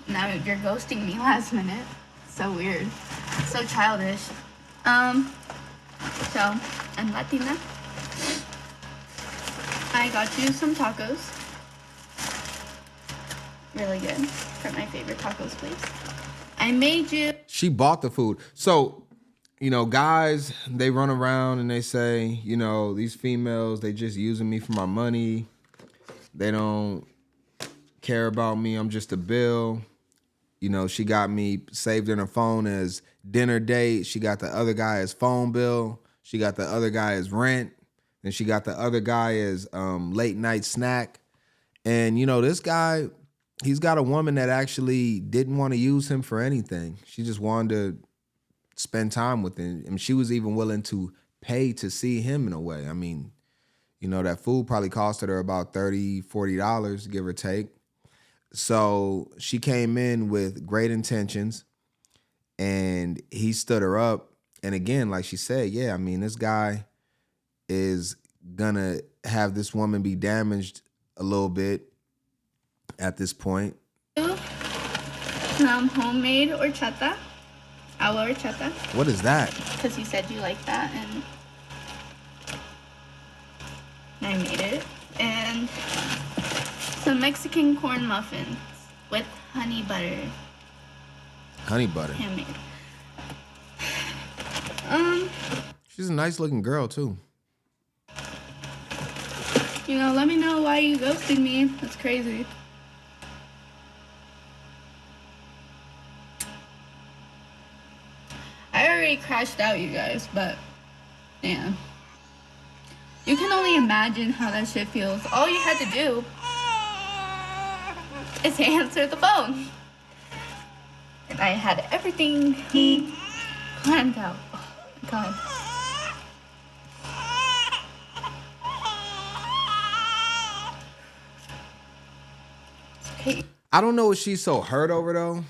Now you're ghosting me last minute. So weird. So childish. So I'm Latina. I got you some tacos. Really good. From my favorite tacos place. I made you. She bought the food. So, you know, guys, they run around and they say, you know, these females, they just using me for my money. They don't care about me. I'm just a bill. You know, she got me saved in her phone as dinner date. She got the other guy as phone bill. She got the other guy as rent. And she got the other guy as late night snack. And, you know, this guy, he's got a woman that actually didn't want to use him for anything. She just wanted to spend time with him. And she was even willing to pay to see him in a way. I mean, you know, that food probably costed her about $30, $40, give or take. So she came in with great intentions and he stood her up. And again, like she said, yeah, I mean, this guy is gonna have this woman be damaged a little bit at this point. Some homemade horchata. Agua horchata. What is that? Because you said you liked that, and I made it. And Some Mexican corn muffins with honey butter. Honey butter. Handmade. She's a nice looking girl too. You know, let me know why you ghosted me. That's crazy. I already crashed out, you guys, but yeah. You can only imagine how that shit feels. All you had to do is answer the phone. And I had everything planned out. Oh my god. Okay. I don't know what she's so hurt over though.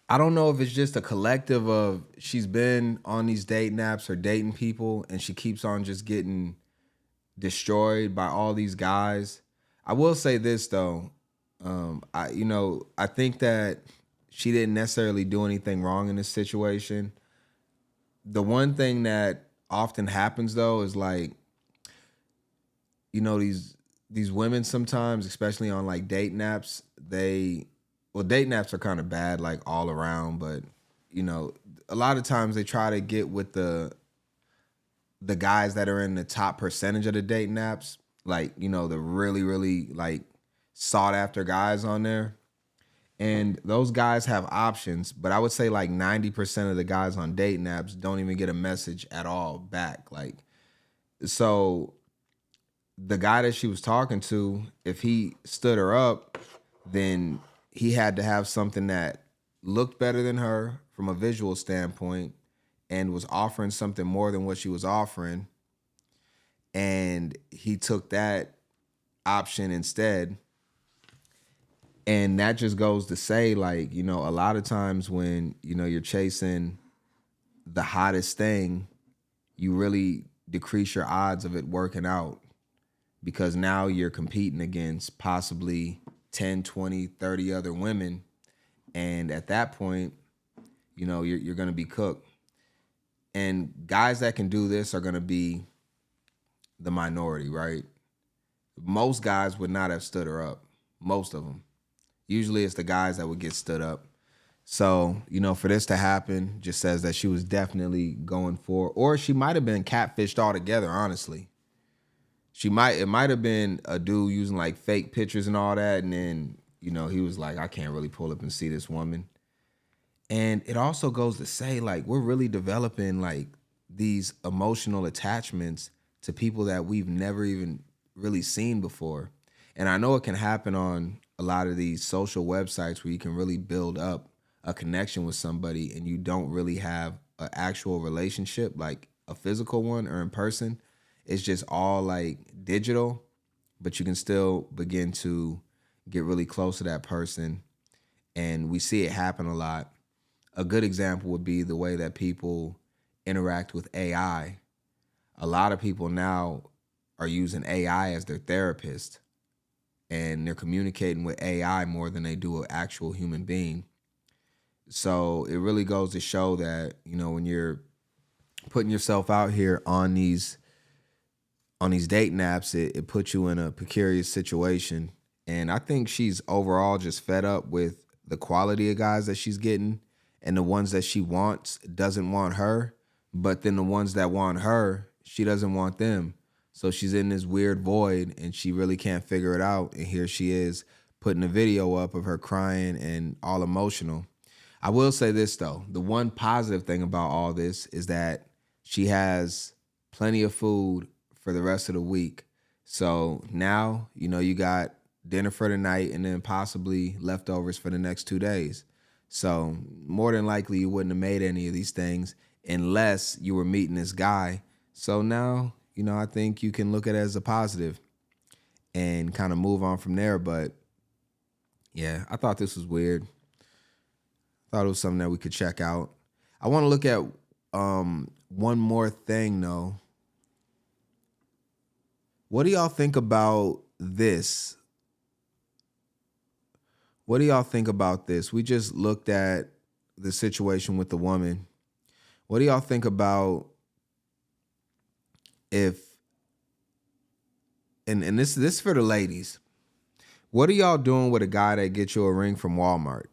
I don't know if it's just a collective of she's been on these dating apps or dating people and she keeps on just getting destroyed by all these guys. I will say this though. I think that she didn't necessarily do anything wrong in this situation. The one thing that often happens though is like, you know, these women sometimes, especially on like dating apps, dating apps are kind of bad like all around, but you know, a lot of times they try to get with the guys that are in the top percentage of the dating apps, like, you know, the really, really like sought after guys on there. And those guys have options, but I would say like 90% of the guys on dating apps don't even get a message at all back. Like, so the guy that she was talking to, if he stood her up, then he had to have something that looked better than her from a visual standpoint and was offering something more than what she was offering. And he took that option instead. And that just goes to say, like, you know, a lot of times when, you know, you're chasing the hottest thing, you really decrease your odds of it working out because now you're competing against possibly 10, 20, 30 other women. And at that point, you know, you're going to be cooked. And guys that can do this are going to be the minority, right? Most guys would not have stood her up. Most of them. Usually it's the guys that would get stood up. So, you know, for this to happen just says that she was definitely going for, or she might have been catfished altogether, honestly. It might have been a dude using like fake pictures and all that. And then, you know, he was like, I can't really pull up and see this woman. And it also goes to say, like, we're really developing like these emotional attachments to people that we've never even really seen before. And I know it can happen on a lot of these social websites where you can really build up a connection with somebody and you don't really have an actual relationship, like a physical one or in person. It's just all like digital, but you can still begin to get really close to that person. And we see it happen a lot. A good example would be the way that people interact with AI. A lot of people now are using AI as their therapist, and they're communicating with AI more than they do an actual human being. So it really goes to show that, you know, when you're putting yourself out here on these dating apps, it puts you in a precarious situation. And I think she's overall just fed up with the quality of guys that she's getting, and the ones that she wants doesn't want her, but then the ones that want her, she doesn't want them. So she's in this weird void and she really can't figure it out. And here she is putting a video up of her crying and all emotional. I will say this though, the one positive thing about all this is that she has plenty of food for the rest of the week. So now, you know, you got dinner for the night and then possibly leftovers for the next 2 days. So more than likely you wouldn't have made any of these things unless you were meeting this guy. So now, you know, I think you can look at it as a positive and kind of move on from there. But yeah, I thought this was weird. Thought it was something that we could check out. I want to look at one more thing though. What do y'all think about this? What do y'all think about this? We just looked at the situation with the woman. What do y'all think about if, and this is for the ladies, What are y'all doing with a guy that gets you a ring from Walmart?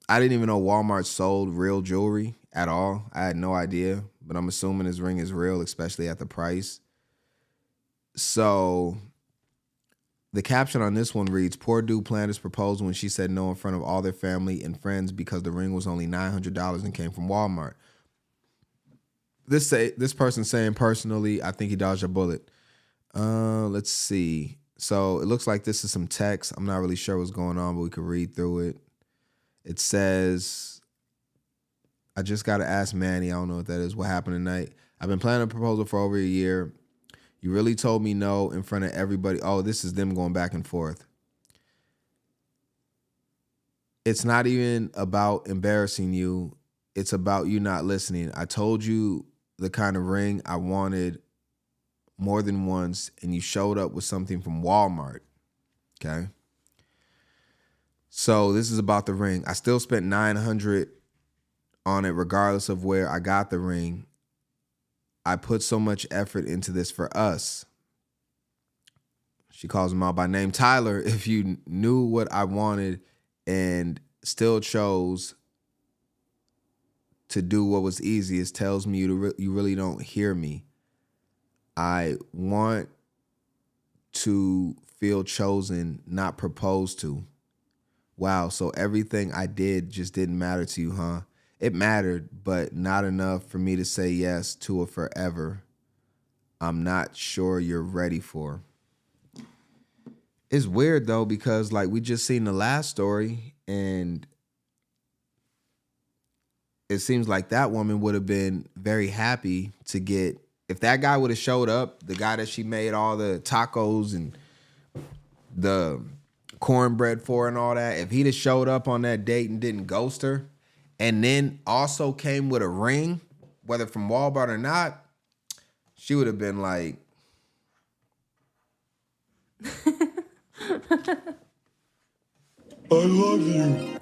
I didn't even know Walmart sold real jewelry at all. I had no idea, but I'm assuming his ring is real, especially at the price. So the caption on this one reads, poor dude planned his proposal when she said no in front of all their family and friends because the ring was only $900 and came from Walmart. This person saying, personally, I think he dodged a bullet. Let's see. So it looks like this is some text. I'm not really sure what's going on, but we could read through it. It says, I just got to ask Manny. I don't know what that is. What happened tonight? I've been planning a proposal for over a year. You really told me no in front of everybody. Oh, this is them going back and forth. It's not even about embarrassing you. It's about you not listening. I told you the kind of ring I wanted more than once, and you showed up with something from Walmart. Okay. So this is about the ring. I still spent $900 on it, regardless of where I got the ring. I put so much effort into this for us. She calls him out by name. Tyler, if you knew what I wanted and still chose to do what was easiest, tells me you really don't hear me. I want to feel chosen, not proposed to. Wow, so everything I did just didn't matter to you, huh? It mattered, but not enough for me to say yes to it forever. I'm not sure you're ready for. It's weird, though, because, like, we just seen the last story, and it seems like that woman would have been very happy to get, if that guy would have showed up, the guy that she made all the tacos and the cornbread for and all that, if he'd have showed up on that date and didn't ghost her, and then also came with a ring, whether from Walmart or not, she would have been like, I love you.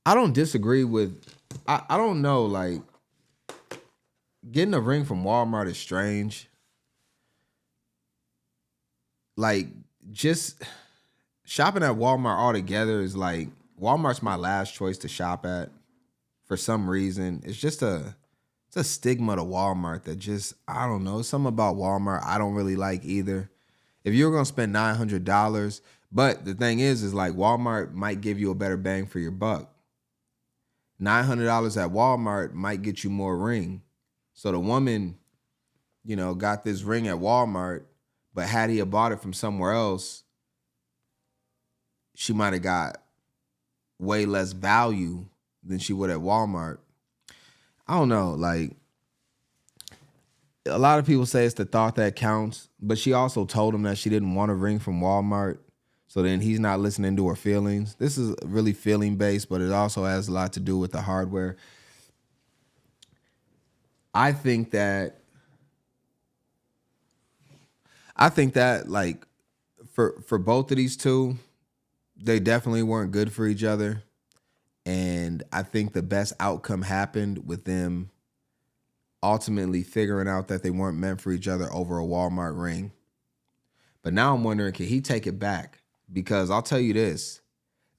I don't disagree with, I don't know, like, getting a ring from Walmart is strange. Like, just shopping at Walmart altogether is like, Walmart's my last choice to shop at for some reason. It's just it's a stigma to Walmart that just, I don't know, something about Walmart I don't really like either. If you're going to spend $900, but the thing is like Walmart might give you a better bang for your buck. $900 at Walmart might get you more ring. So the woman, you know, got this ring at Walmart, but had he bought it from somewhere else, she might have got way less value than she would at Walmart. I don't know. Like, a lot of people say it's the thought that counts, but she also told him that she didn't want a ring from Walmart. So then he's not listening to her feelings. This is really feeling based, but it also has a lot to do with the hardware. I think that like for both of these two, they definitely weren't good for each other. And I think the best outcome happened with them ultimately figuring out that they weren't meant for each other over a Walmart ring. But now I'm wondering, can he take it back? Because I'll tell you this,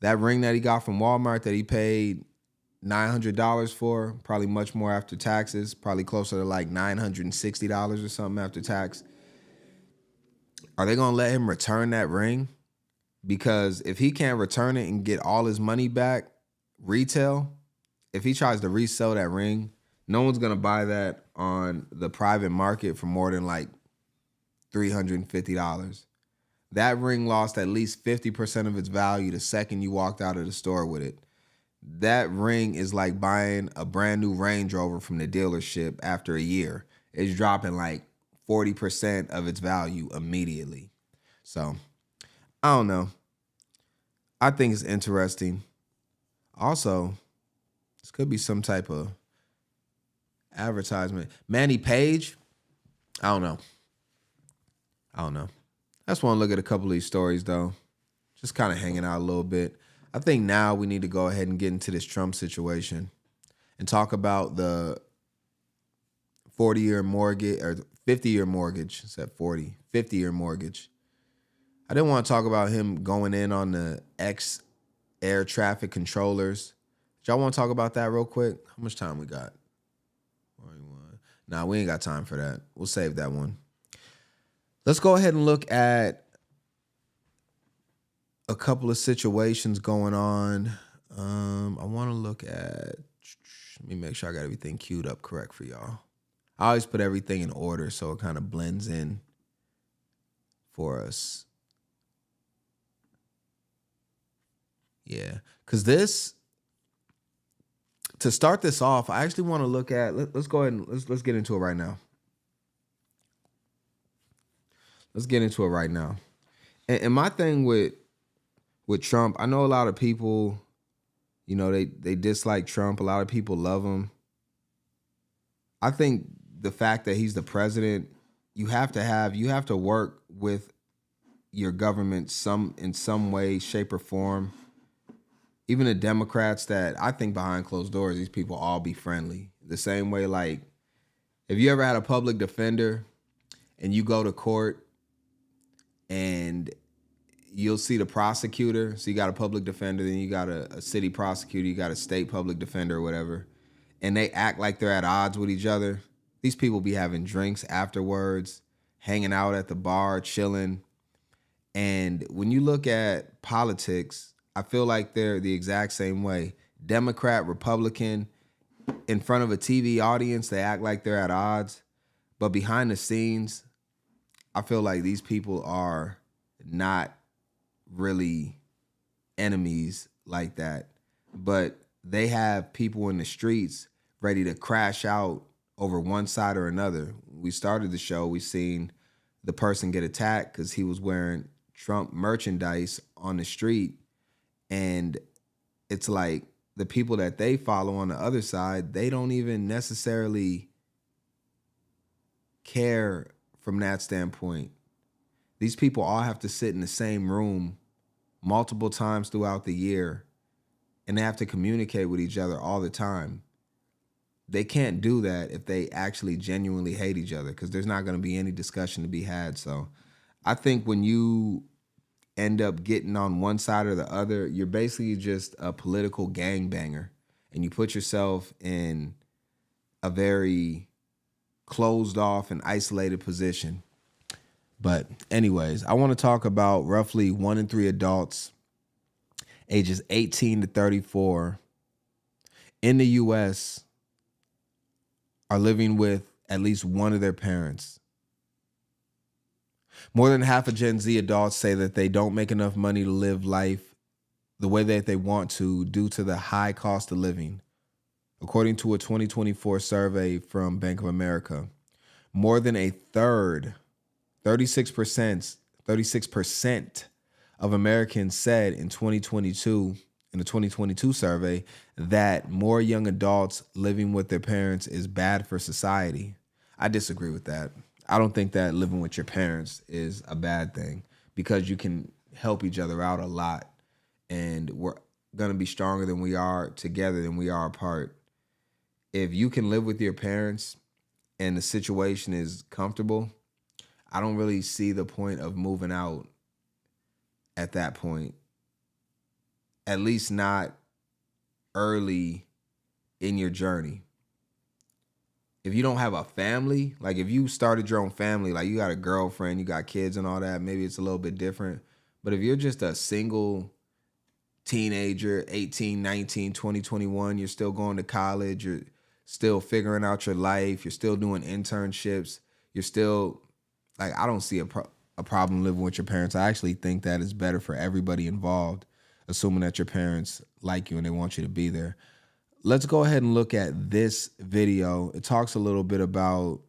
that ring that he got from Walmart that he paid $900 for, probably much more after taxes, probably closer to like $960 or something after tax. Are they going to let him return that ring? Because if he can't return it and get all his money back retail, if he tries to resell that ring, no one's going to buy that on the private market for more than like $350. That ring lost at least 50% of its value the second you walked out of the store with it. That ring is like buying a brand new Range Rover from the dealership after a year. It's dropping like 40% of its value immediately. So, I don't know. I think it's interesting. Also, this could be some type of advertisement. Manny Page? I don't know. I just want to look at a couple of these stories, though. Just kind of hanging out a little bit. I think now we need to go ahead and get into this Trump situation and talk about the 40-year mortgage or 50-year mortgage. It's at 40. 50-year mortgage. I didn't want to talk about him going in on the ex-air traffic controllers. Did y'all want to talk about that real quick? How much time we got? Nah, we ain't got time for that. We'll save that one. Let's go ahead and look at a couple of situations going on. I want to look at, let me make sure I got everything queued up correct for y'all. I always put everything in order so it kind of blends in for us. Yeah, because to start this off, I actually want to look at, let's go ahead and let's get into it right now. Let's get into it right now. And my thing with Trump, I know a lot of people, you know, they dislike Trump. A lot of people love him. I think the fact that he's the president, you have to work with your government in some way, shape, or form. Even the Democrats that I think behind closed doors, these people all be friendly. The same way, like, if you ever had a public defender and you go to court and you'll see the prosecutor. So you got a public defender, then you got a city prosecutor, you got a state public defender or whatever, and they act like they're at odds with each other. These people be having drinks afterwards, hanging out at the bar, chilling. And when you look at politics, I feel like they're the exact same way. Democrat, Republican, in front of a TV audience, they act like they're at odds. But behind the scenes, I feel like these people are not really enemies like that. But they have people in the streets ready to crash out over one side or another. We started the show, we seen the person get attacked because he was wearing Trump merchandise on the street. And it's like the people that they follow on the other side, they don't even necessarily care from that standpoint. These people all have to sit in the same room multiple times throughout the year, and they have to communicate with each other all the time. They can't do that if they actually genuinely hate each other, because there's not going to be any discussion to be had. So I think when you end up getting on one side or the other, you're basically just a political gangbanger, and you put yourself in a very closed off and isolated position. But anyways, I want to talk about roughly 1 in 3 adults ages 18 to 34 in the U.S. are living with at least one of their parents. More than half of Gen Z adults say that they don't make enough money to live life the way that they want to due to the high cost of living. According to a 2024 survey from Bank of America, more than a third, 36% of Americans said in the 2022 survey, that more young adults living with their parents is bad for society. I disagree with that. I don't think that living with your parents is a bad thing, because you can help each other out a lot, and we're going to be stronger than we are together than we are apart. If you can live with your parents and the situation is comfortable, I don't really see the point of moving out at that point. At least not early in your journey. If you don't have a family, like if you started your own family, like you got a girlfriend, you got kids and all that, maybe it's a little bit different. But if you're just a single teenager, 18, 19, 20, 21, you're still going to college, you're still figuring out your life, you're still doing internships, you're still, like, I don't see a problem living with your parents. I actually think that is better for everybody involved, assuming that your parents like you and they want you to be there. Let's go ahead and look at this video. It talks a little bit about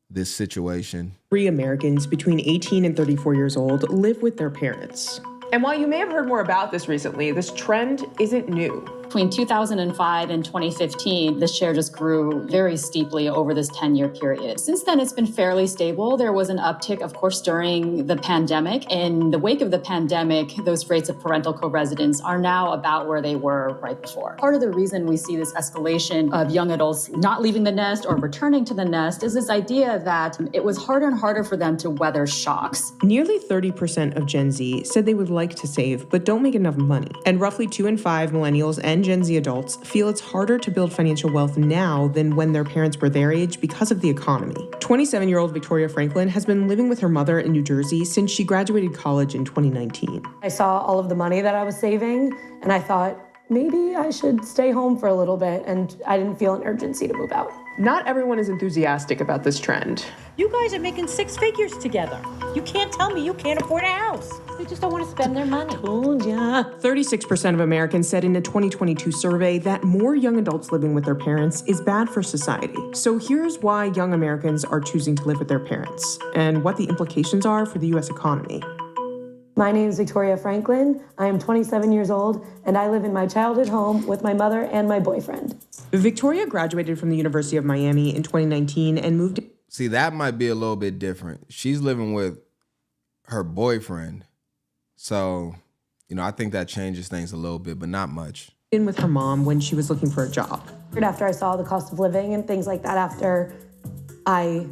this situation. 3 Americans between 18 and 34 years old live with their parents. And while you may have heard more about this recently, this trend isn't new. Between 2005 and 2015, the share just grew very steeply over this 10-year period. Since then, it's been fairly stable. There was an uptick, of course, during the pandemic. In the wake of the pandemic, those rates of parental co-residence are now about where they were right before. Part of the reason we see this escalation of young adults not leaving the nest or returning to the nest is this idea that it was harder and harder for them to weather shocks. Nearly 30% of Gen Z said they would like to save, but don't make enough money. And roughly 2 in 5 millennials and Gen Z adults feel it's harder to build financial wealth now than when their parents were their age because of the economy. 27-year-old Victoria Franklin has been living with her mother in New Jersey since she graduated college in 2019. I saw all of the money that I was saving, and I thought, maybe I should stay home for a little bit, and I didn't feel an urgency to move out. Not everyone is enthusiastic about this trend. You guys are making 6 figures together. You can't tell me you can't afford a house. They just don't want to spend their money. Told ya. 36% of Americans said in a 2022 survey that more young adults living with their parents is bad for society. So here's why young Americans are choosing to live with their parents and what the implications are for the U.S. economy. My name is Victoria Franklin. I am 27 years old, and I live in my childhood home with my mother and my boyfriend. Victoria graduated from the University of Miami in 2019 and moved. See, that might be a little bit different. She's living with her boyfriend. So, I think that changes things a little bit, but not much. In with her mom when she was looking for a job. After I saw the cost of living and things like that after I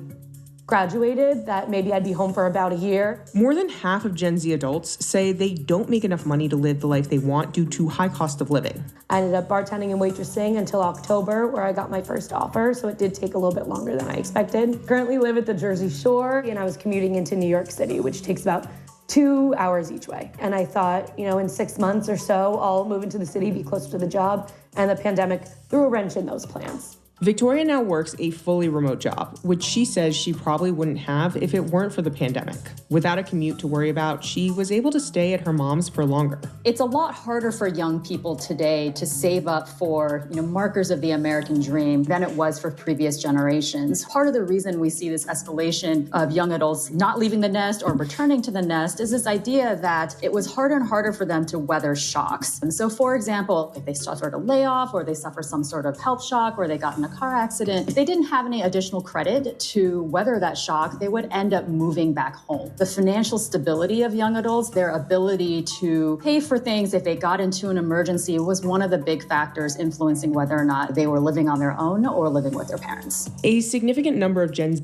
graduated, that maybe I'd be home for about a year. More than half of Gen Z adults say they don't make enough money to live the life they want due to high cost of living. I ended up bartending and waitressing until October, where I got my first offer, so it did take a little bit longer than I expected. Currently live at the Jersey Shore, and I was commuting into New York City, which takes about 2 hours each way. And I thought, in 6 months or so, I'll move into the city, be closer to the job, and the pandemic threw a wrench in those plans. Victoria now works a fully remote job, which she says she probably wouldn't have if it weren't for the pandemic. Without a commute to worry about, she was able to stay at her mom's for longer. It's a lot harder for young people today to save up for, markers of the American dream than it was for previous generations. Part of the reason we see this escalation of young adults not leaving the nest or returning to the nest is this idea that it was harder and harder for them to weather shocks. And so, for example, if they suffered a layoff or they suffered some sort of health shock or they got in a car accident, if they didn't have any additional credit to weather that shock, they would end up moving back home. The financial stability of young adults, their ability to pay for things if they got into an emergency, was one of the big factors influencing whether or not they were living on their own or living with their parents. A significant number of Gen Z.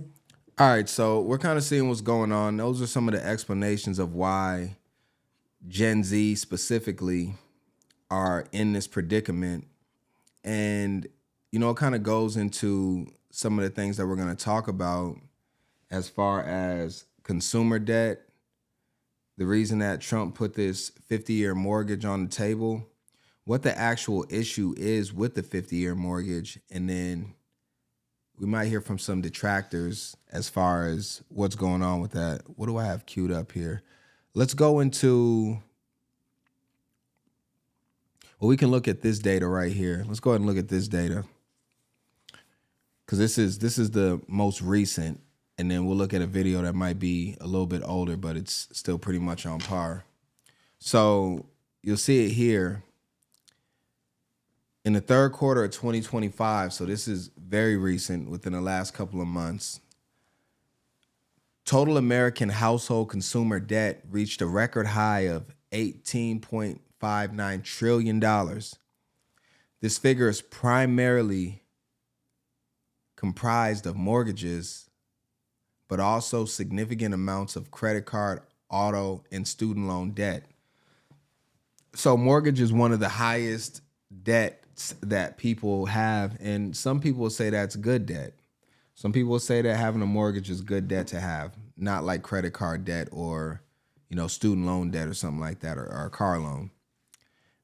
All right, so we're kind of seeing what's going on. Those are some of the explanations of why Gen Z specifically are in this predicament. And it kind of goes into some of the things that we're going to talk about as far as consumer debt, the reason that Trump put this 50-year mortgage on the table, what the actual issue is with the 50-year mortgage, and then we might hear from some detractors as far as what's going on with that. What do I have queued up here? Let's go into... Well, we can look at this data right here. Let's go ahead and look at this data, because this is the most recent, and then we'll look at a video that might be a little bit older, but it's still pretty much on par. So you'll see it here. In the third quarter of 2025, so this is very recent, within the last couple of months, total American household consumer debt reached a record high of $18.59 trillion. This figure is primarily comprised of mortgages, but also significant amounts of credit card, auto, and student loan debt. So mortgage is one of the highest debts that people have, and some people say that's good debt. Some people say that having a mortgage is good debt to have, not like credit card debt or, student loan debt or something like that, or a car loan.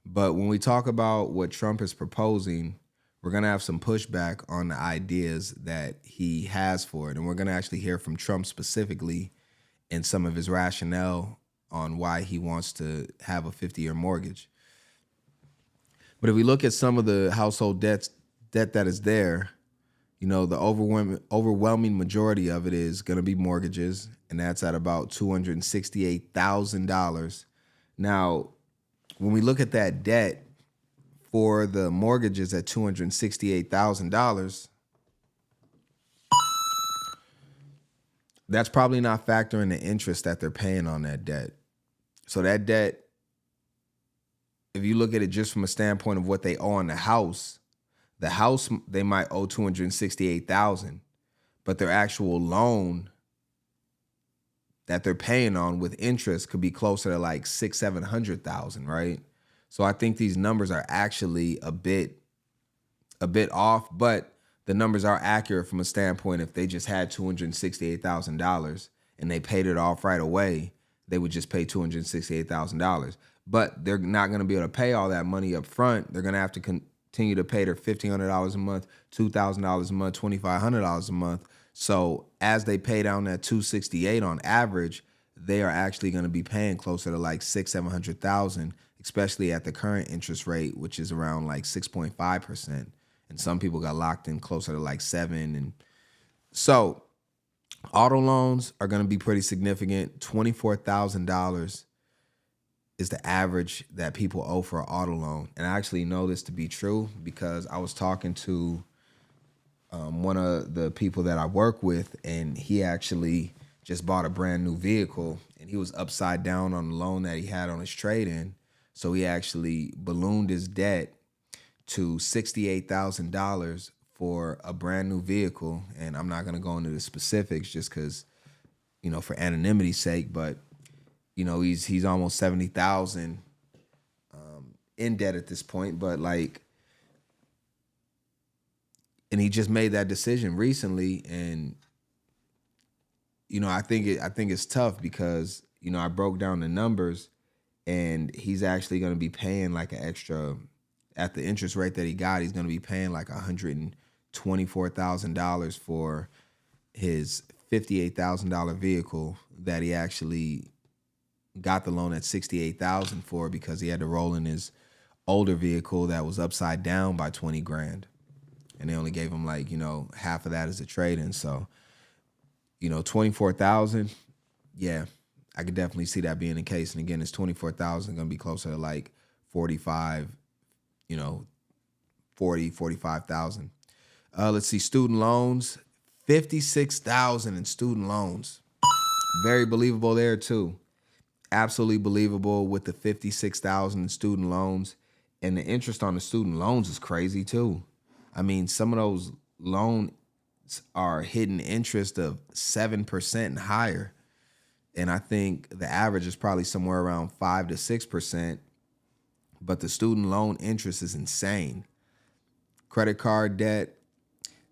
But when we talk about what Trump is proposing, we're going to have some pushback on the ideas that he has for it. And we're going to actually hear from Trump specifically and some of his rationale on why he wants to have a 50-year mortgage. But if we look at some of the household debt that is there, the overwhelming majority of it is going to be mortgages, and that's at about $268,000. Now, when we look at that debt, for the mortgages at $268,000, that's probably not factoring the interest that they're paying on that debt. So that debt, if you look at it just from a standpoint of what they owe on the house, they might owe $268,000, but their actual loan that they're paying on with interest could be closer to like $600,000-$700,000, right? So I think these numbers are actually a bit off, but the numbers are accurate from a standpoint if they just had $268,000 and they paid it off right away, they would just pay $268,000. But they're not going to be able to pay all that money up front. They're going to have to continue to pay their $1,500 a month, $2,000 a month, $2,500 a month. So as they pay down that $268,000 on average, they are actually going to be paying closer to like $600,000-$700,000, especially at the current interest rate, which is around like 6.5%. And some people got locked in closer to like 7%. And so auto loans are going to be pretty significant. $24,000 is the average that people owe for an auto loan. And I actually know this to be true because I was talking to one of the people that I work with, and he actually just bought a brand new vehicle, and he was upside down on the loan that he had on his trade-in. So he actually ballooned his debt to $68,000 for a brand new vehicle. And I'm not going to go into the specifics just because, you know, for anonymity's sake, but you know, he's almost $70,000 in debt at this point. But like, and he just made that decision recently, and you know, I think it's tough because, you know, I broke down the numbers, and he's actually going to be paying like an extra, at the interest rate that he got, he's going to be paying like $124,000 for his $58,000 vehicle that he actually got the loan at $68,000 for because he had to roll in his older vehicle that was upside down by $20,000. And they only gave him like, you know, half of that as a trade-in. So, you know, $24,000, yeah, I could definitely see that being the case. And again, it's $24,000 going to be closer to like 45, you know, 40, 45,000. Let's see, student loans, 56,000 in student loans. Very believable there too. Absolutely believable with the 56,000 in student loans. And the interest on the student loans is crazy too. I mean, some of those loans are hidden interest of 7% and higher. And I think the average is probably somewhere around 5 to 6%. But the student loan interest is insane. Credit card debt,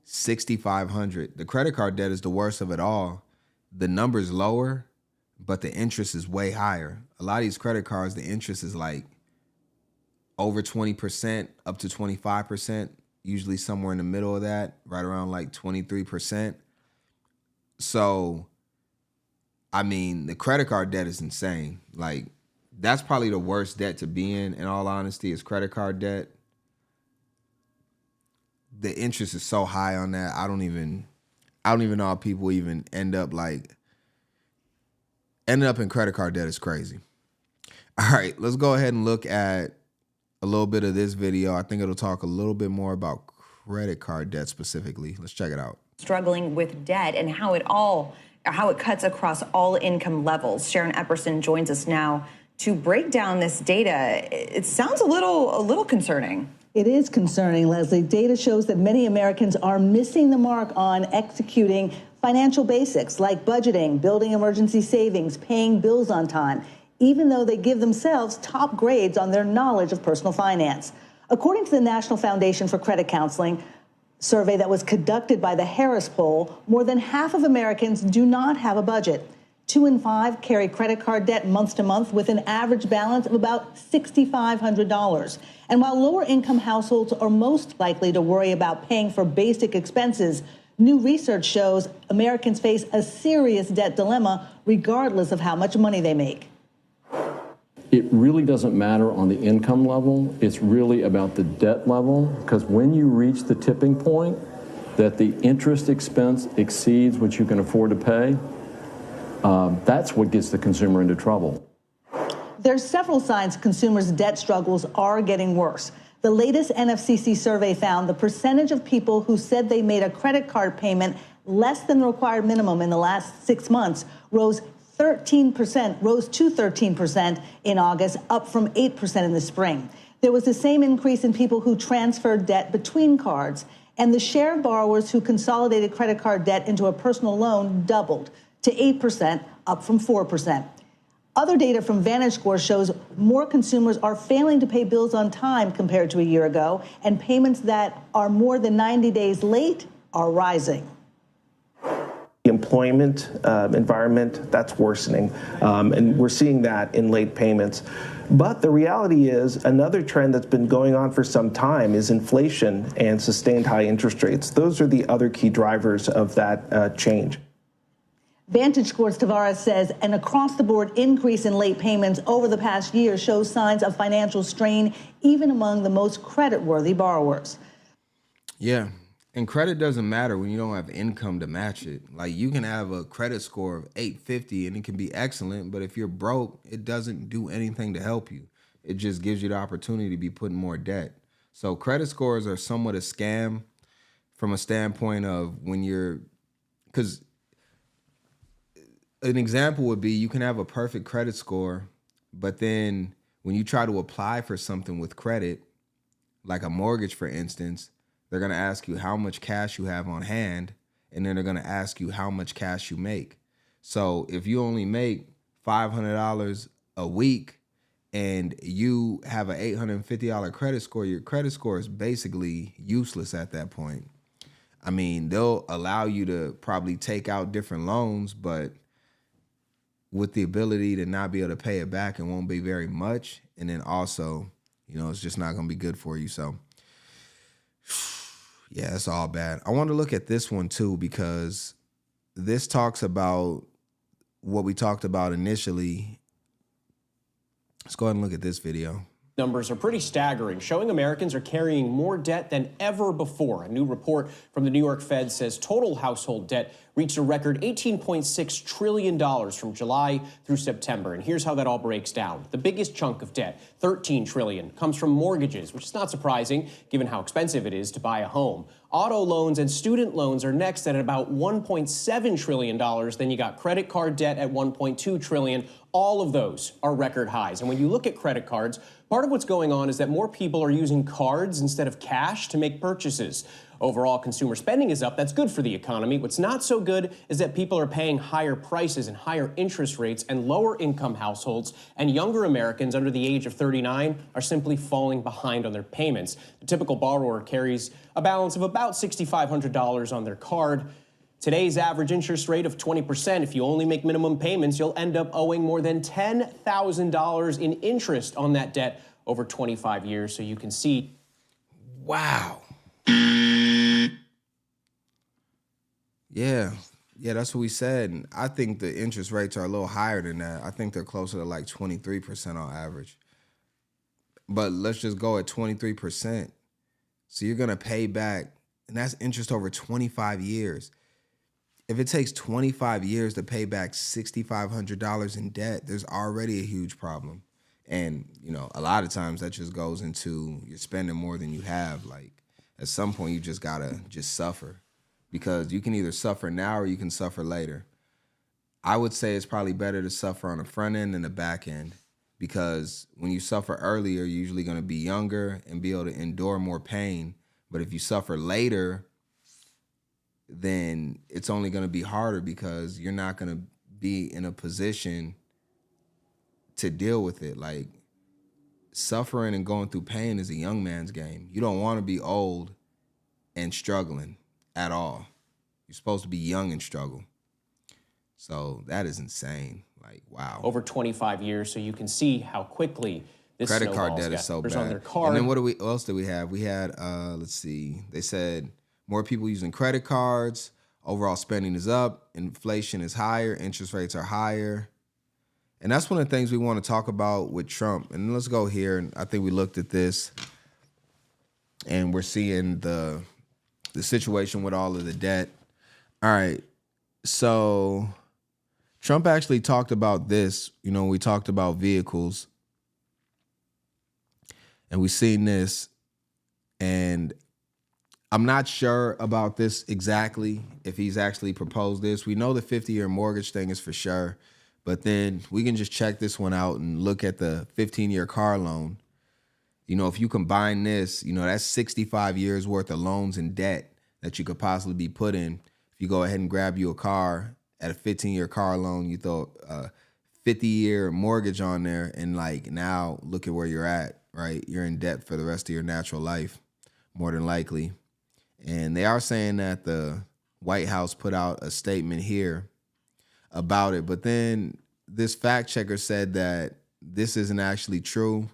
$6,500. The credit card debt is the worst of it all. The number's lower, but the interest is way higher. A lot of these credit cards, the interest is like over 20% up to 25%. Usually somewhere in the middle of that, right around like 23%. So, I mean, the credit card debt is insane. Like, that's probably the worst debt to be in all honesty, is credit card debt. The interest is so high on that. I don't even know how people even end up in credit card debt is crazy. All right, let's go ahead and look at a little bit of this video. I think it'll talk a little bit more about credit card debt specifically. Let's check it out. Struggling with debt and how it cuts across all income levels. Sharon Epperson joins us now to break down this data. It sounds a little concerning. It is concerning, Leslie. Data shows that many Americans are missing the mark on executing financial basics like budgeting, building emergency savings, paying bills on time, even though they give themselves top grades on their knowledge of personal finance. According to the National Foundation for Credit Counseling survey that was conducted by the Harris poll, more than half of Americans do not have a budget. 2 in 5 carry credit card debt month to month with an average balance of about $6,500. And while lower income households are most likely to worry about paying for basic expenses, new research shows Americans face a serious debt dilemma regardless of how much money they make. It really doesn't matter on the income level. It's really about the debt level, because when you reach the tipping point that the interest expense exceeds what you can afford to pay, that's what gets the consumer into trouble. There's several signs consumers' debt struggles are getting worse. The latest NFCC survey found the percentage of people who said they made a credit card payment less than the required minimum in the last 6 months rose to 13% in August, up from 8% in the spring. There was the same increase in people who transferred debt between cards, and the share of borrowers who consolidated credit card debt into a personal loan doubled to 8%, up from 4%. Other data from VantageScore shows more consumers are failing to pay bills on time compared to a year ago, and payments that are more than 90 days late are rising. The employment environment, that's worsening, and we're seeing that in late payments. But the reality is another trend that's been going on for some time is inflation and sustained high interest rates. Those are the other key drivers of that change. VantageScore's Tavares says an across-the-board increase in late payments over the past year shows signs of financial strain even among the most credit-worthy borrowers. Yeah, and credit doesn't matter when you don't have income to match it. Like, you can have a credit score of 850 and it can be excellent, but if you're broke, it doesn't do anything to help you. It just gives you the opportunity to be put in more debt. So credit scores are somewhat a scam from a standpoint of when you're, because an example would be you can have a perfect credit score, but then when you try to apply for something with credit, like a mortgage, for instance, they're going to ask you how much cash you have on hand, and then they're going to ask you how much cash you make. So if you only make $500 a week and you have an $850 credit score, your credit score is basically useless at that point. I mean, they'll allow you to probably take out different loans, but with the ability to not be able to pay it back, it won't be very much. And then also, you know, it's just not going to be good for you. So yeah, it's all bad. I want to look at this one too, because this talks about what we talked about initially. Let's go ahead and look at this video. Numbers are pretty staggering, showing Americans are carrying more debt than ever before. A new report from the New York Fed says total household debt reached a record $18.6 trillion from July through September. And here's how that all breaks down. The biggest chunk of debt, $13 trillion, comes from mortgages, which is not surprising given how expensive it is to buy a home. Auto loans and student loans are next at about $1.7 trillion. Then you got credit card debt at $1.2 trillion. All of those are record highs. And when you look at credit cards, part of what's going on is that more people are using cards instead of cash to make purchases. Overall, consumer spending is up. That's good for the economy. What's not so good is that people are paying higher prices and higher interest rates, and lower income households and younger Americans under the age of 39 are simply falling behind on their payments. The typical borrower carries a balance of about $6,500 on their card. Today's average interest rate of 20%, if you only make minimum payments, you'll end up owing more than $10,000 in interest on that debt over 25 years. So you can see. Wow. Yeah, that's what we said. And I think the interest rates are a little higher than that. I think they're closer to like 23% on average. But let's just go at 23%. So you're going to pay back, and that's interest over 25 years. If it takes 25 years to pay back $6,500 in debt, there's already a huge problem. And, you know, a lot of times that just goes into you're spending more than you have. Like, at some point, you just got to just suffer, because you can either suffer now or you can suffer later. I would say it's probably better to suffer on the front end than the back end, because when you suffer earlier, you're usually going to be younger and be able to endure more pain. But if you suffer later, then it's only going to be harder, because you're not going to be in a position to deal with it. Like, suffering and going through pain is a young man's game. You don't want to be old and struggling at all. You're supposed to be young and struggle. So that is insane. Like, wow. Over 25 years, so you can see how quickly this credit card debt is so bad. On their card. And then what else did we have? We had, let's see, they said more people using credit cards, overall spending is up, inflation is higher, interest rates are higher. And that's one of the things we want to talk about with Trump. And let's go here. And I think we looked at this, and we're seeing the situation with all of the debt. All right. So Trump actually talked about this. You know, we talked about vehicles, and we've seen this. I'm not sure about this exactly, if he's actually proposed this. We know the 50-year mortgage thing is for sure, but then we can just check this one out and look at the 15-year car loan. You know, if you combine this, you know, that's 65 years worth of loans and debt that you could possibly be put in. If you go ahead and grab you a car at a 15-year car loan, you throw a 50-year mortgage on there, and like now look at where you're at, right? You're in debt for the rest of your natural life, more than likely. And they are saying that the White House put out a statement here about it. But then this fact checker said that this isn't actually true.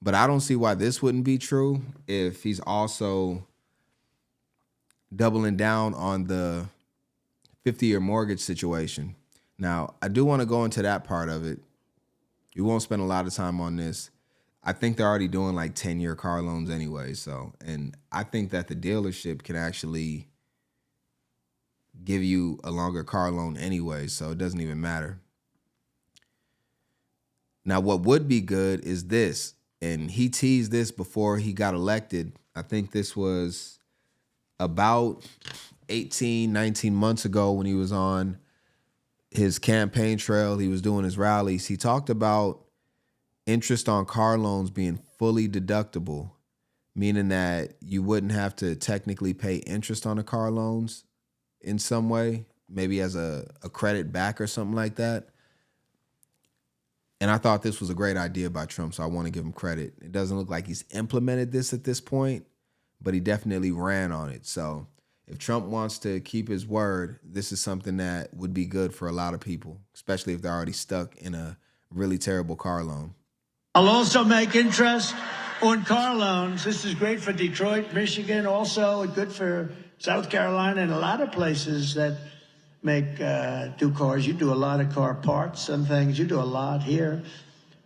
But I don't see why this wouldn't be true if he's also doubling down on the 50-year mortgage situation. Now, I do want to go into that part of it. We won't spend a lot of time on this. I think they're already doing like 10-year car loans anyway. So, and I think that the dealership can actually give you a longer car loan anyway. So it doesn't even matter. Now, what would be good is this. And he teased this before he got elected. I think this was about 18, 19 months ago when he was on his campaign trail. He was doing his rallies. He talked about interest on car loans being fully deductible, meaning that you wouldn't have to technically pay interest on the car loans in some way, maybe as a credit back or something like that. And I thought this was a great idea by Trump, so I want to give him credit. It doesn't look like he's implemented this at this point, but he definitely ran on it. So if Trump wants to keep his word, this is something that would be good for a lot of people, especially if they're already stuck in a really terrible car loan. I'll also make interest on car loans. This is great for Detroit, Michigan, also good for South Carolina and a lot of places that do cars. You do a lot of car parts and things. You do a lot here.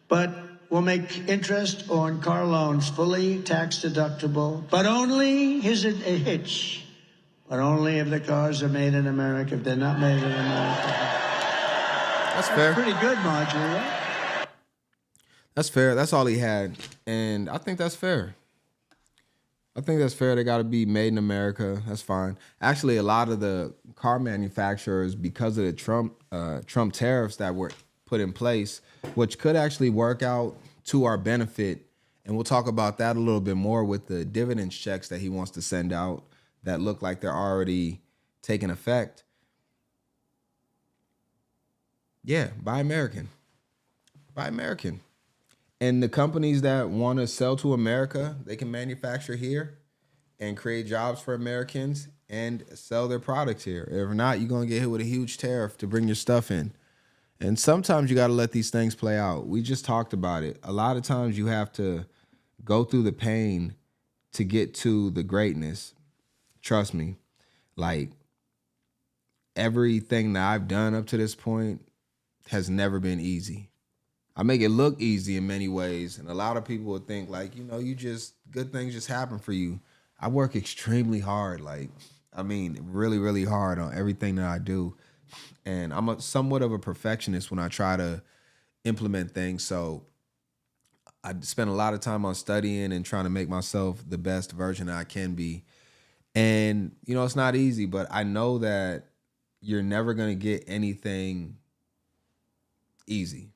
But we'll make interest on car loans fully tax deductible, but only, here's a hitch, but only if the cars are made in America. If they're not made in America. That's fair. Pretty good, Marjorie, right? That's fair. That's all he had. And I think that's fair. I think that's fair. They got to be made in America. That's fine. Actually, a lot of the car manufacturers, because of the Trump tariffs that were put in place, which could actually work out to our benefit. And we'll talk about that a little bit more with the dividends checks that he wants to send out that look like they're already taking effect. Yeah, buy American. Buy American. And the companies that want to sell to America, they can manufacture here and create jobs for Americans and sell their products here. If not, you're going to get hit with a huge tariff to bring your stuff in. And sometimes you got to let these things play out. We just talked about it. A lot of times you have to go through the pain to get to the greatness. Trust me. Like, everything that I've done up to this point has never been easy. I make it look easy in many ways. And a lot of people would think like, good things just happen for you. I work extremely hard. Really, really hard on everything that I do. And I'm somewhat of a perfectionist when I try to implement things. So I spend a lot of time on studying and trying to make myself the best version that I can be. And, it's not easy, but I know that you're never going to get anything easy.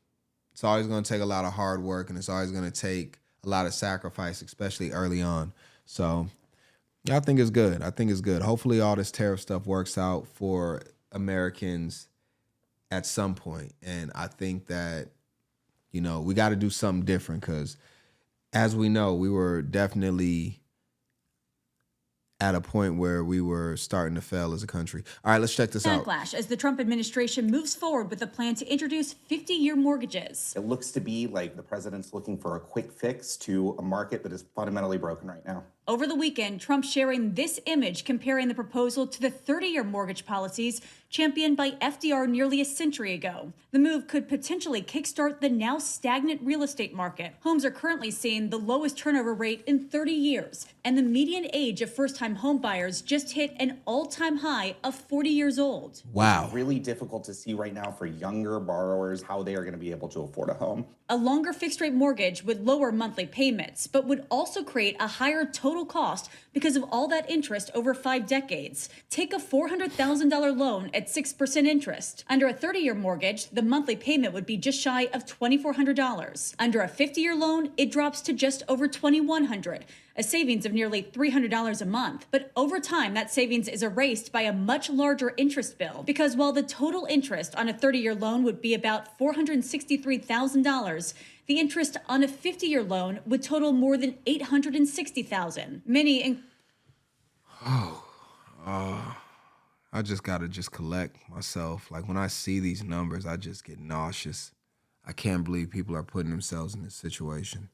It's always going to take a lot of hard work, and it's always going to take a lot of sacrifice, especially early on. So I think it's good. Hopefully all this tariff stuff works out for Americans at some point. And I think that, we got to do something different because, as we know, we were definitely at a point where we were starting to fail as a country. All right, let's check this out. Backlash as the Trump administration moves forward with a plan to introduce 50-year mortgages. It looks to be like the president's looking for a quick fix to a market that is fundamentally broken right now. Over the weekend, Trump sharing this image comparing the proposal to the 30-year mortgage policies championed by FDR nearly a century ago. The move could potentially kickstart the now stagnant real estate market. Homes are currently seeing the lowest turnover rate in 30 years, and the median age of first-time home buyers just hit an all-time high of 40 years old. Wow. It's really difficult to see right now for younger borrowers how they are going to be able to afford a home. A longer fixed-rate mortgage would lower monthly payments, but would also create a higher total total cost because of all that interest over 5 decades. Take a $400,000 loan at 6% interest. Under a 30-year mortgage, the monthly payment would be just shy of $2,400. Under a 50-year loan, it drops to just over $2,100, a savings of nearly $300 a month. But over time, that savings is erased by a much larger interest bill, because while the total interest on a 30-year loan would be about $463,000, the interest on a 50-year loan would total more than $860,000. Many I just gotta collect myself. Like, when I see these numbers, I just get nauseous. I can't believe people are putting themselves in this situation.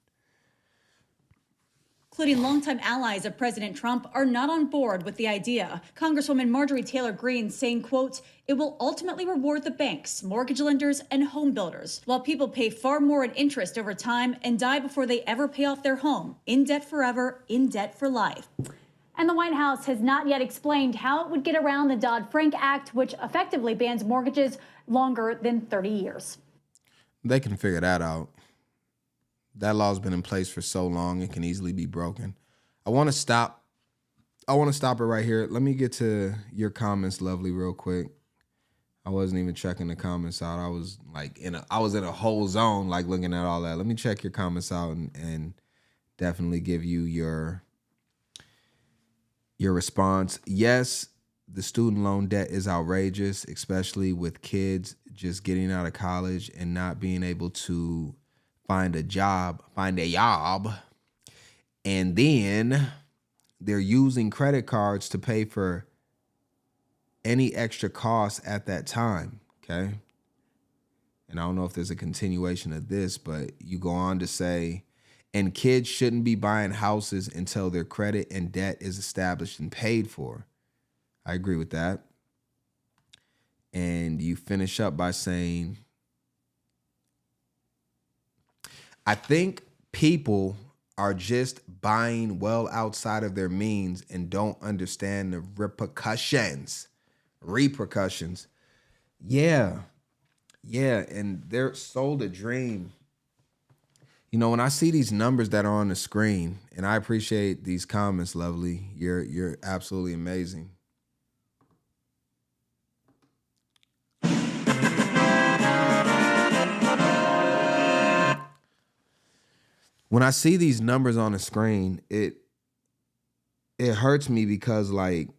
including longtime allies of President Trump, are not on board with the idea. Congresswoman Marjorie Taylor Greene saying, quote, "It will ultimately reward the banks, mortgage lenders, and home builders, while people pay far more in interest over time and die before they ever pay off their home. In debt forever, in debt for life." And the White House has not yet explained how it would get around the Dodd-Frank Act, which effectively bans mortgages longer than 30 years. They can figure that out. That law's been in place for so long, it can easily be broken. I want to stop it right here. Let me get to your comments, Lovely, real quick. I wasn't even checking the comments out. I was like in a whole zone, like looking at all that. Let me check your comments out and definitely give you your response. Yes, the student loan debt is outrageous, especially with kids just getting out of college and not being able to find a job, and then they're using credit cards to pay for any extra costs at that time, okay? And I don't know if there's a continuation of this, but you go on to say, and kids shouldn't be buying houses until their credit and debt is established and paid for. I agree with that. And you finish up by saying, I think people are just buying well outside of their means and don't understand the repercussions. Yeah, and they're sold a dream. You know, when I see these numbers that are on the screen, and I appreciate these comments, Lovely. You're absolutely amazing. When I see these numbers on the screen, it hurts me because, like,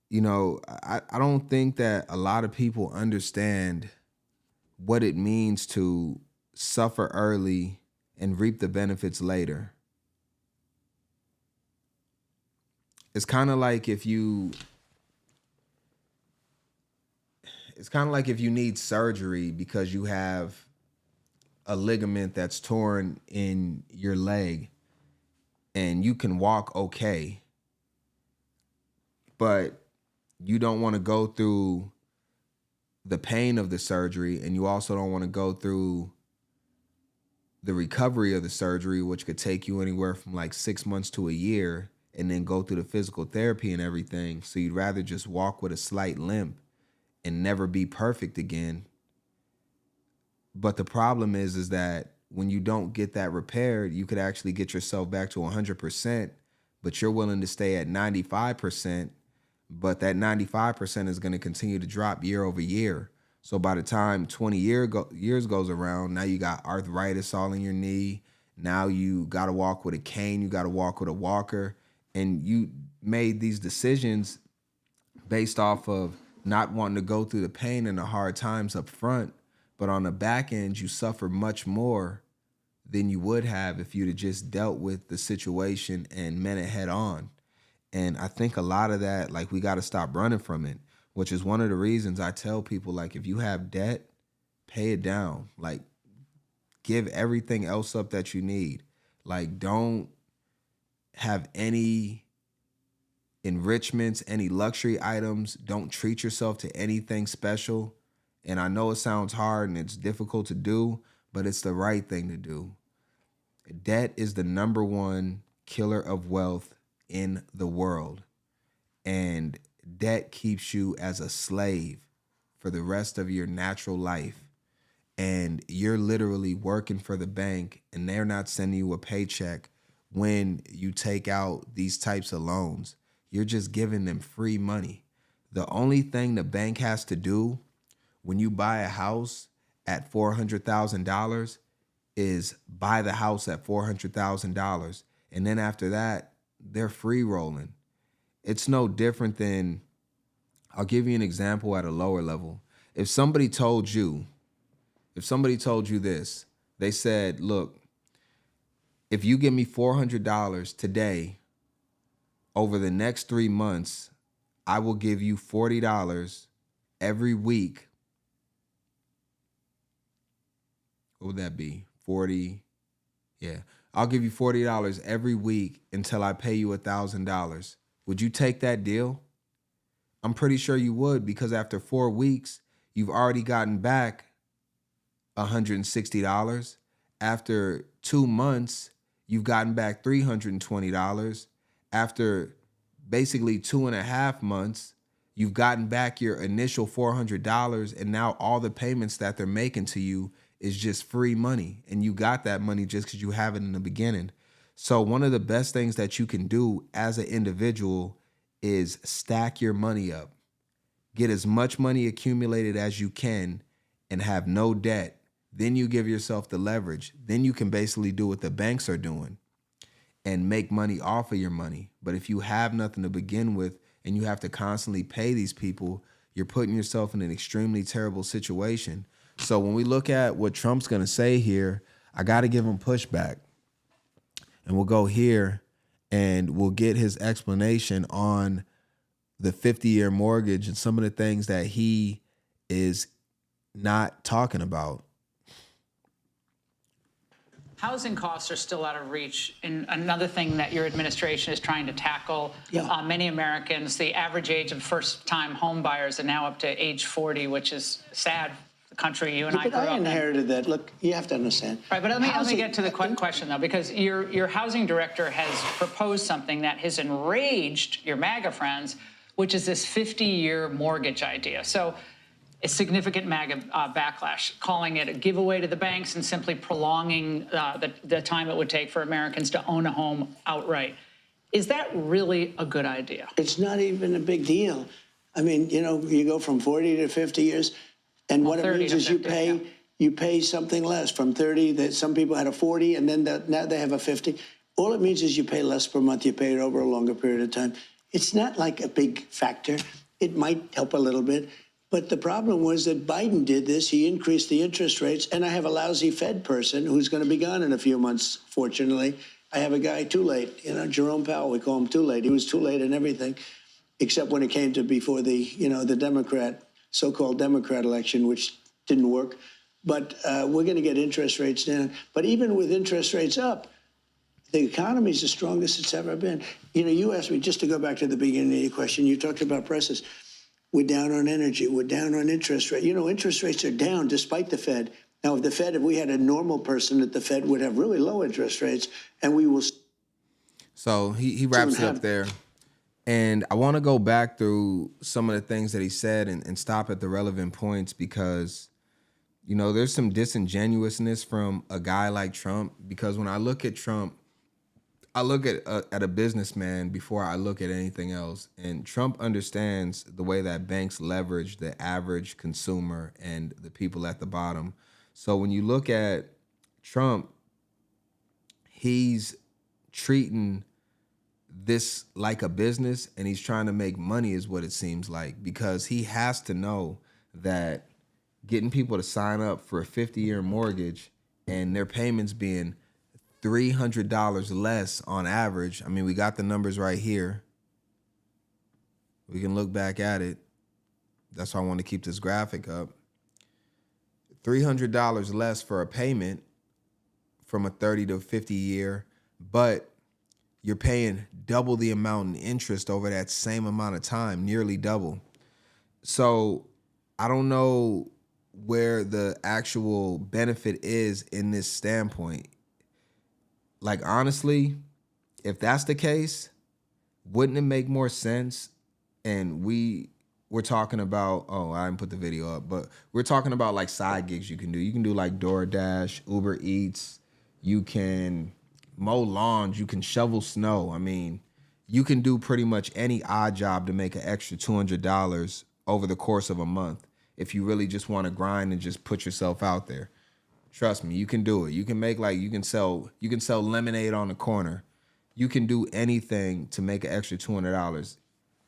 you know, I don't think that a lot of people understand what it means to suffer early and reap the benefits later. It's kind of like if you need surgery because you have a ligament that's torn in your leg and you can walk okay, but you don't want to go through the pain of the surgery, and you also don't want to go through the recovery of the surgery, which could take you anywhere from like 6 months to a year, and then go through the physical therapy and everything. So you'd rather just walk with a slight limp and never be perfect again. But the problem is that when you don't get that repaired, you could actually get yourself back to 100%, but you're willing to stay at 95%, but that 95% is going to continue to drop year over year. So by the time 20 years goes around, now you got arthritis all in your knee. Now you got to walk with a cane. You got to walk with a walker. And you made these decisions based off of not wanting to go through the pain and the hard times up front. But on the back end, you suffer much more than you would have if you'd have just dealt with the situation and met it head on. And I think a lot of that, like, we got to stop running from it, which is one of the reasons I tell people, like, if you have debt, pay it down. Like, give everything else up that you need. Like, don't have any enrichments, any luxury items. Don't treat yourself to anything special. And I know it sounds hard and it's difficult to do, but it's the right thing to do. Debt is the #1 killer of wealth in the world. And debt keeps you as a slave for the rest of your natural life. And you're literally working for the bank and they're not sending you a paycheck when you take out these types of loans. You're just giving them free money. The only thing the bank has to do when you buy a house at $400,000 is buy the house at $400,000. And then after that, they're free rolling. It's no different than, I'll give you an example at a lower level. If somebody told you this, they said, look, if you give me $400 today, over the next 3 months, I will give you $40 every week. What would that be? 40. Yeah. I'll give you $40 every week until I pay you $1,000. Would you take that deal? I'm pretty sure you would, because after 4 weeks, you've already gotten back $160. After 2 months, you've gotten back $320. After basically 2.5 months, you've gotten back your initial $400, and now all the payments that they're making to you is just free money. And you got that money just because you have it in the beginning. So one of the best things that you can do as an individual is stack your money up. Get as much money accumulated as you can and have no debt. Then you give yourself the leverage. Then you can basically do what the banks are doing and make money off of your money. But if you have nothing to begin with and you have to constantly pay these people, you're putting yourself in an extremely terrible situation. So when we look at what Trump's going to say here, I got to give him pushback. And we'll go here and we'll get his explanation on the 50-year mortgage and some of the things that he is not talking about. Housing costs are still out of reach, and another thing that your administration is trying to tackle. Many Americans, the average age of first-time home buyers are now up to age 40, which is sad. The country you and I grew up in. I inherited that. Look, you have to understand. Right, but let me get to the question, though, because your housing director has proposed something that has enraged your MAGA friends, which is this 50-year mortgage idea. So a significant MAGA backlash, calling it a giveaway to the banks and simply prolonging the time it would take for Americans to own a home outright. Is that really a good idea? It's not even a big deal. I mean, you know, you go from 40 to 50 years, and what it means is 50, you pay something less from 30. That some people had a 40, and then now they have a 50. All it means is you pay less per month. You pay it over a longer period of time. It's not like a big factor. It might help a little bit. But the problem was that Biden did this. He increased the interest rates. And I have a lousy Fed person who's going to be gone in a few months, fortunately. I have a guy too late, you know, Jerome Powell, we call him too late. He was too late in everything, except when it came to before the, you know, the so-called Democrat election, which didn't work. But we're going to get interest rates down. But even with interest rates up, the economy is the strongest it's ever been. You know, you asked me, just to go back to the beginning of your question, you talked about prices. We're down on energy. We're down on interest rate. You know, interest rates are down despite the Fed. Now, if we had a normal person at the Fed, would have really low interest rates, and we will. So he wraps it up there. And I want to go back through some of the things that he said and stop at the relevant points because, you know, there's some disingenuousness from a guy like Trump. Because when I look at Trump, I look at a businessman before I look at anything else. And Trump understands the way that banks leverage the average consumer and the people at the bottom. So when you look at Trump, he's treating this like a business and he's trying to make money is what it seems like, because he has to know that getting people to sign up for a 50-year mortgage and their payments being $300 less on average. I mean, we got the numbers right here. We can look back at it. That's why I want to keep this graphic up. $300 less for a payment from a 30 to 50 year, but you're paying double the amount in interest over that same amount of time, nearly double. So I don't know where the actual benefit is in this standpoint. Like, honestly, if that's the case, wouldn't it make more sense? And we're talking about, I didn't put the video up, but we're talking about like side gigs you can do. You can do like DoorDash, Uber Eats. You can mow lawns, you can shovel snow. I mean, you can do pretty much any odd job to make an extra $200 over the course of a month if you really just want to grind and just put yourself out there. Trust me, you can do it. You can make you can sell lemonade on the corner. You can do anything to make an extra $200.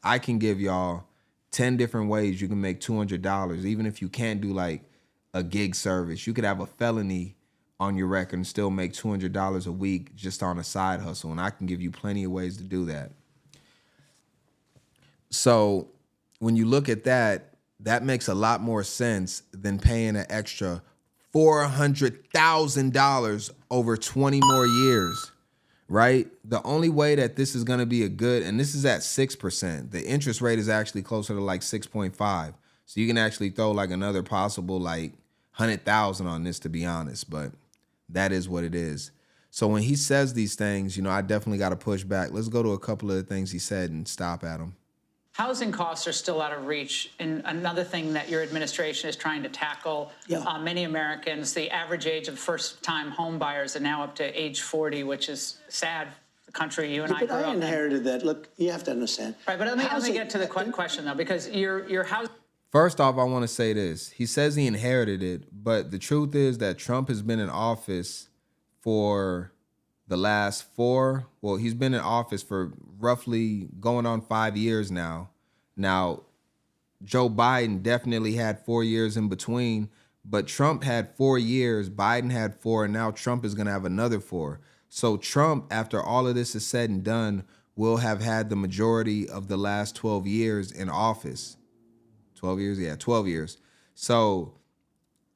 I can give y'all 10 different ways you can make $200, even if you can't do like a gig service. You could have a felony on your record and still make $200 a week just on a side hustle. And I can give you plenty of ways to do that. So when you look at that, that makes a lot more sense than paying an extra $400,000 over 20 more years, right? The only way that this is going to be a good, and this is at 6%, the interest rate is actually closer to like 6.5. So you can actually throw like another possible like 100,000 on this, to be honest, but that is what it is. So when he says these things, I definitely got to push back. Let's go to a couple of the things he said and stop at him. Housing costs are still out of reach. And another thing that your administration is trying to tackle, many Americans, the average age of first-time home buyers are now up to age 40, which is sad. The country you and I grew up in. But I inherited that. Look, you have to understand. Right, but let me get to the question, though, because your house... First off, I want to say this. He says he inherited it, but the truth is that Trump has been in office for the last he's been in office for roughly going on 5 years now. Now, Joe Biden definitely had 4 years in between, but Trump had 4 years, Biden had 4, and now Trump is going to have another 4. So Trump, after all of this is said and done, will have had the majority of the last 12 years in office. 12 years? Yeah, 12 years. So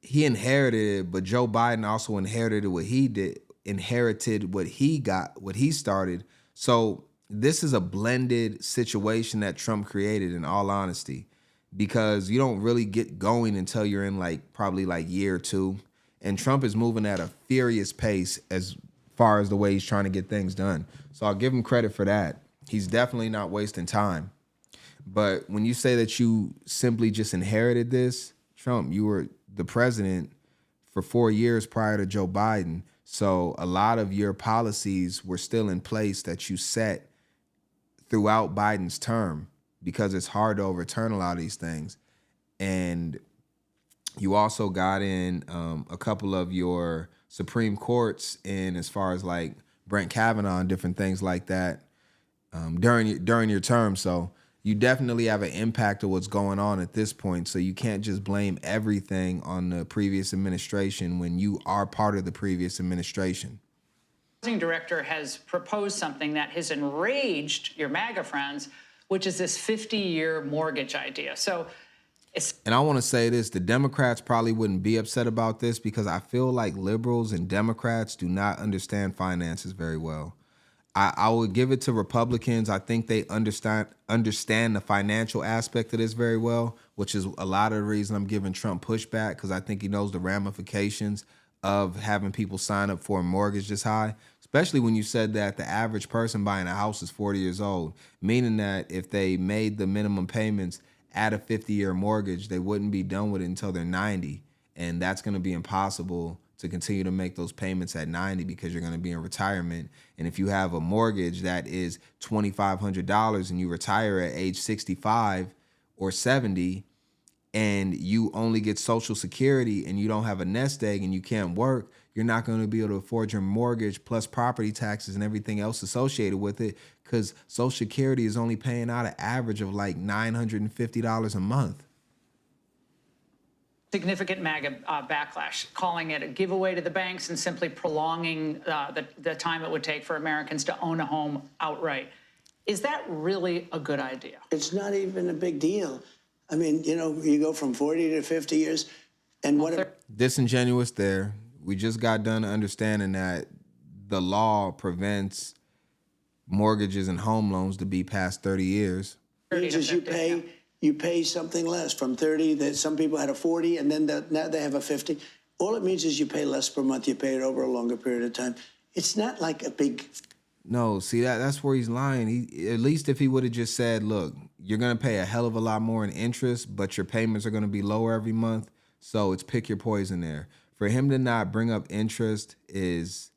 he inherited it, but Joe Biden also inherited what he did. Inherited what he got, what he started. So this is a blended situation that Trump created, in all honesty, because you don't really get going until you're in probably year 2. And Trump is moving at a furious pace as far as the way he's trying to get things done. So I'll give him credit for that. He's definitely not wasting time. But when you say that you simply just inherited this, Trump, you were the president for 4 years prior to Joe Biden. So a lot of your policies were still in place that you set throughout Biden's term, because it's hard to overturn a lot of these things. And you also got in a couple of your Supreme Courts in, as far as like Brett Kavanaugh and different things like that during your term. So you definitely have an impact of what's going on at this point. So you can't just blame everything on the previous administration when you are part of the previous administration. The housing director has proposed something that has enraged your MAGA friends, which is this 50-year mortgage idea. And I want to say this, the Democrats probably wouldn't be upset about this, because I feel like liberals and Democrats do not understand finances very well. I would give it to Republicans. I think they understand the financial aspect of this very well, which is a lot of the reason I'm giving Trump pushback, because I think he knows the ramifications of having people sign up for a mortgage this high, especially when you said that the average person buying a house is 40 years old, meaning that if they made the minimum payments at a 50-year mortgage, they wouldn't be done with it until they're 90. And that's going to be impossible to continue to make those payments at 90, because you're going to be in retirement. And if you have a mortgage that is $2,500 and you retire at age 65 or 70, and you only get Social Security and you don't have a nest egg and you can't work, you're not going to be able to afford your mortgage plus property taxes and everything else associated with it, because Social Security is only paying out an average of like $950 a month. Significant MAGA backlash, calling it a giveaway to the banks and simply prolonging the time it would take for Americans to own a home outright. Is that really a good idea? It's not even a big deal. I mean, you go from 40 to 50 years, and what... Disingenuous there. We just got done understanding that the law prevents mortgages and home loans to be past 30 years. You pay something less from 30, that some people had a 40, and then now they have a 50. All it means is you pay less per month. You pay it over a longer period of time. It's not like a big... No, see, that's where he's lying. At least if he would have just said, look, you're going to pay a hell of a lot more in interest, but your payments are going to be lower every month. So it's pick your poison there. For him to not bring up interest is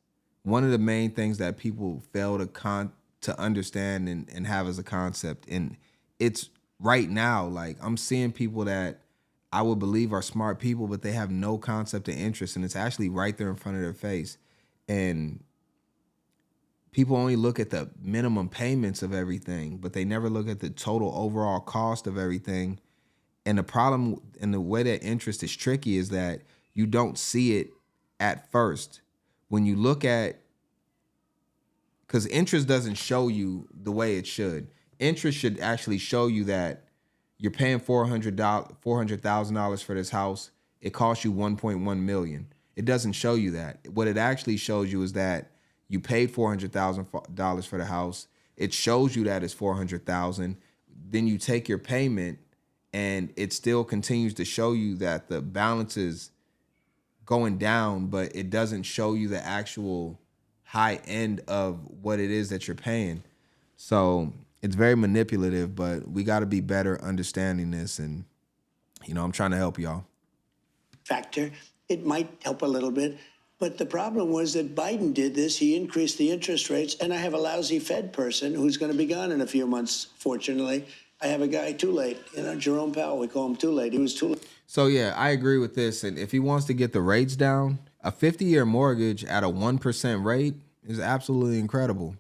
one of the main things that people fail to understand and have as a concept, and it's right now, like I'm seeing people that I would believe are smart people, but they have no concept of interest, and it's actually right there in front of their face. And people only look at the minimum payments of everything, but they never look at the total overall cost of everything. And the problem and the way that interest is tricky is that you don't see it at first. When you look at, because interest doesn't show you the way it should. Interest should actually show you that you're paying $400,000 for this house. It costs you $1.1 million. It doesn't show you that. What it actually shows you is that you paid $400,000 for the house. It shows you that it's $400,000. Then you take your payment, and it still continues to show you that the balance is going down, but it doesn't show you the actual high end of what it is that you're paying. So it's very manipulative, but we got to be better understanding this. And, you know, I'm trying to help y'all. Factor, it might help a little bit. But the problem was that Biden did this. He increased the interest rates, and I have a lousy Fed person who's going to be gone in a few months, fortunately. I have a guy too late, you know, Jerome Powell, we call him too late. He was too late. So, yeah, I agree with this. And if he wants to get the rates down, a 50-year mortgage at a 1% rate is absolutely incredible.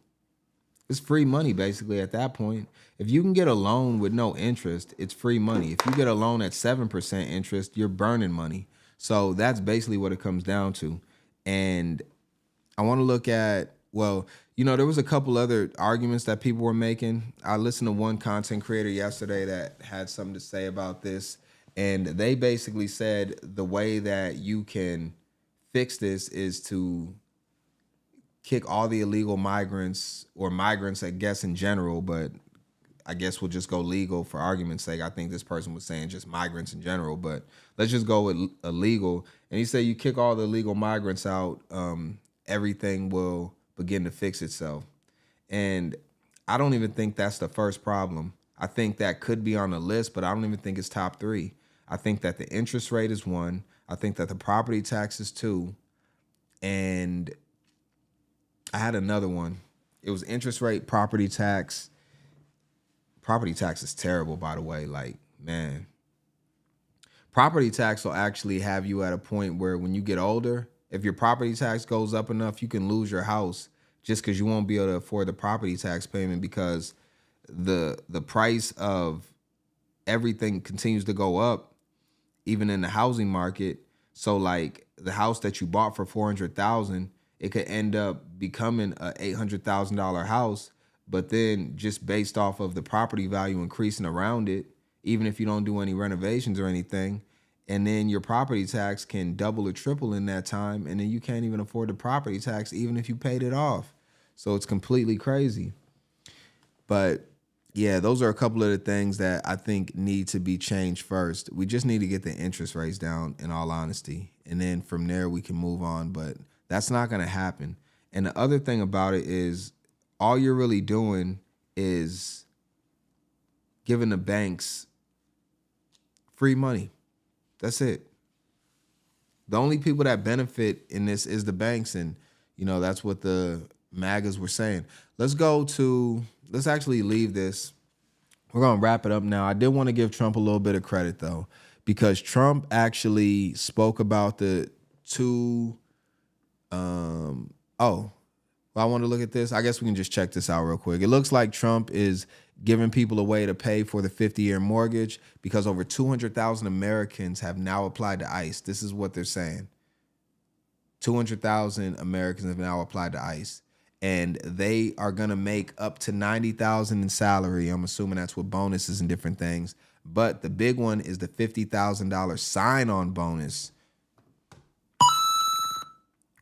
It's free money, basically, at that point. If you can get a loan with no interest, it's free money. If you get a loan at 7% interest, you're burning money. So that's basically what it comes down to. And I want to look at, well, you know, there was a couple other arguments that people were making. I listened to one content creator yesterday that had something to say about this. And they basically said the way that you can fix this is to kick all the illegal migrants, or migrants, I guess, in general, but I guess we'll just go legal for argument's sake. I think this person was saying just migrants in general, but let's just go with illegal. And he said you kick all the illegal migrants out, everything will begin to fix itself. And I don't even think that's the first problem. I think that could be on the list, but I don't even think it's top 3. I think that the interest rate is 1. I think that the property tax is 2. And I had another one. It was interest rate, property tax. Property tax is terrible, by the way. Like, man. Property tax will actually have you at a point where when you get older, if your property tax goes up enough, you can lose your house just because you won't be able to afford the property tax payment, because the price of everything continues to go up, even in the housing market. So like the house that you bought for $400,000, it could end up becoming a $800,000 house. But then just based off of the property value increasing around it, even if you don't do any renovations or anything, and then your property tax can double or triple in that time, and then you can't even afford the property tax even if you paid it off. So it's completely crazy. But yeah, those are a couple of the things that I think need to be changed first. We just need to get the interest rates down, in all honesty, and then from there we can move on. But that's not going to happen. And the other thing about it is all you're really doing is giving the banks free money. That's it. The only people that benefit in this is the banks. And, you know, that's what the MAGAs were saying. Let's actually leave this. We're going to wrap it up now. I did want to give Trump a little bit of credit, though, because Trump actually spoke about the two. I want to look at this. I guess we can just check this out real quick. It looks like Trump is giving people a way to pay for the 50-year mortgage because over 200,000 Americans have now applied to ICE. This is what they're saying. 200,000 Americans have now applied to ICE, and they are going to make up to $90,000 in salary. I'm assuming that's with bonuses and different things. But the big one is the $50,000 sign-on bonus,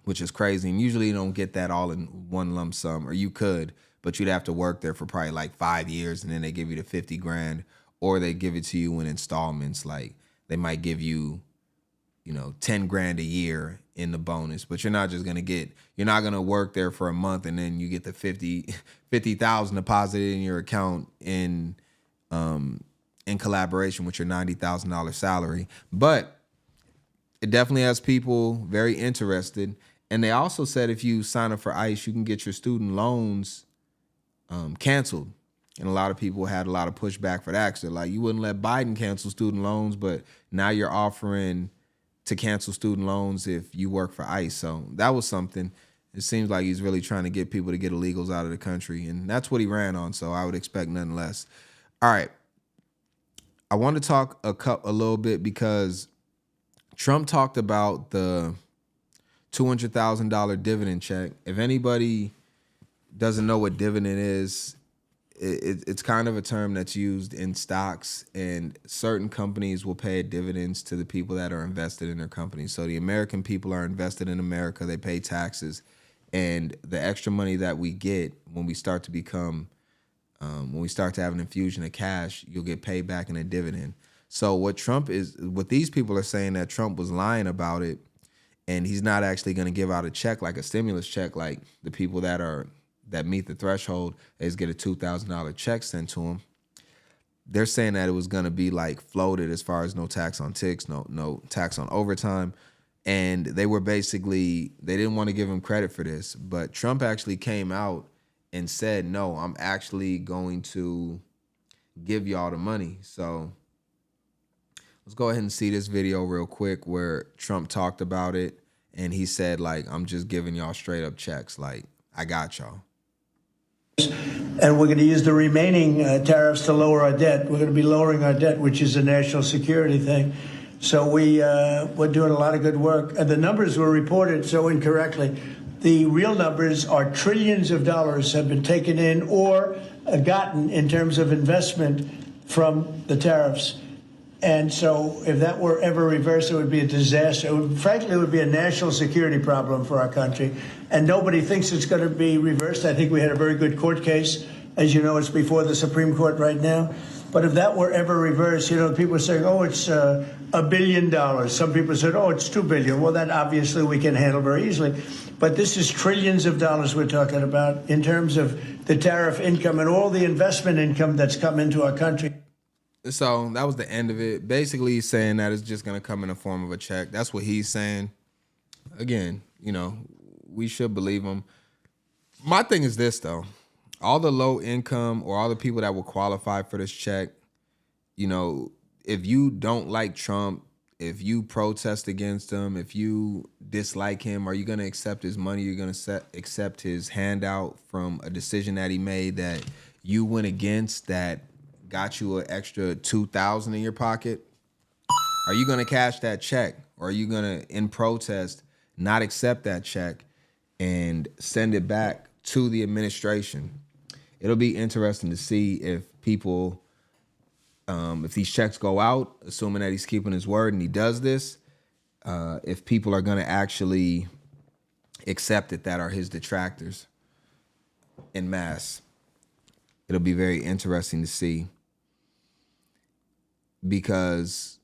which is crazy. And usually you don't get that all in one lump sum, or you could, but you'd have to work there for probably like 5 years, and then they give you the 50 grand, or they give it to you in installments. Like they might give you, 10 grand a year in the bonus, but you're not going to work there for a month and then you get the 50,000 deposited in your account in collaboration with your $90,000 salary. But it definitely has people very interested. And they also said if you sign up for ICE, you can get your student loans canceled. And a lot of people had a lot of pushback for that. So like, you wouldn't let Biden cancel student loans, but now you're offering to cancel student loans if you work for ICE. So that was something. It seems like he's really trying to get people to get illegals out of the country. And that's what he ran on. So I would expect nothing less. All right. I want to talk a little bit because Trump talked about the $200,000 dividend check. If anybody doesn't know what dividend is, it's kind of a term that's used in stocks, and certain companies will pay dividends to the people that are invested in their companies. So the American people are invested in America. They pay taxes, and the extra money that we get when we start to become, when we start to have an infusion of cash, you'll get paid back in a dividend. So what these people are saying, that Trump was lying about it, and he's not actually going to give out a check, like a stimulus check, like the people that meet the threshold is get a $2,000 check sent to them. They're saying that it was going to be like floated as far as no tax on ticks, no tax on overtime. And they didn't want to give him credit for this. But Trump actually came out and said, no, I'm actually going to give y'all the money. So let's go ahead and see this video real quick where Trump talked about it. And he said, like, I'm just giving y'all straight up checks. Like, I got y'all. And we're going to use the remaining tariffs to lower our debt. We're going to be lowering our debt, which is a national security thing. So we're doing a lot of good work. And the numbers were reported so incorrectly. The real numbers are trillions of dollars have been taken in or gotten in terms of investment from the tariffs. And so if that were ever reversed, it would be a disaster. Frankly, it would be a national security problem for our country. And nobody thinks it's going to be reversed. I think we had a very good court case. As you know, it's before the Supreme Court right now. But if that were ever reversed, people are saying, oh, it's $1 billion. Some people said, oh, it's $2 billion. Well, that obviously we can handle very easily. But this is trillions of dollars we're talking about in terms of the tariff income and all the investment income that's come into our country. So that was the end of it. Basically, he's saying that it's just going to come in the form of a check. That's what he's saying. Again, we should believe him. My thing is this, though. All the low income or all the people that will qualify for this check, if you don't like Trump, if you protest against him, if you dislike him, are you going to accept his money? You're going to accept his handout from a decision that he made that you went against, that got you an extra $2,000 in your pocket? Are you going to cash that check? Or are you going to, in protest, not accept that check and send it back to the administration? It'll be interesting to see if people, if these checks go out, assuming that he's keeping his word and he does this, if people are going to actually accept it that are his detractors en masse. It'll be very interesting to see. Because,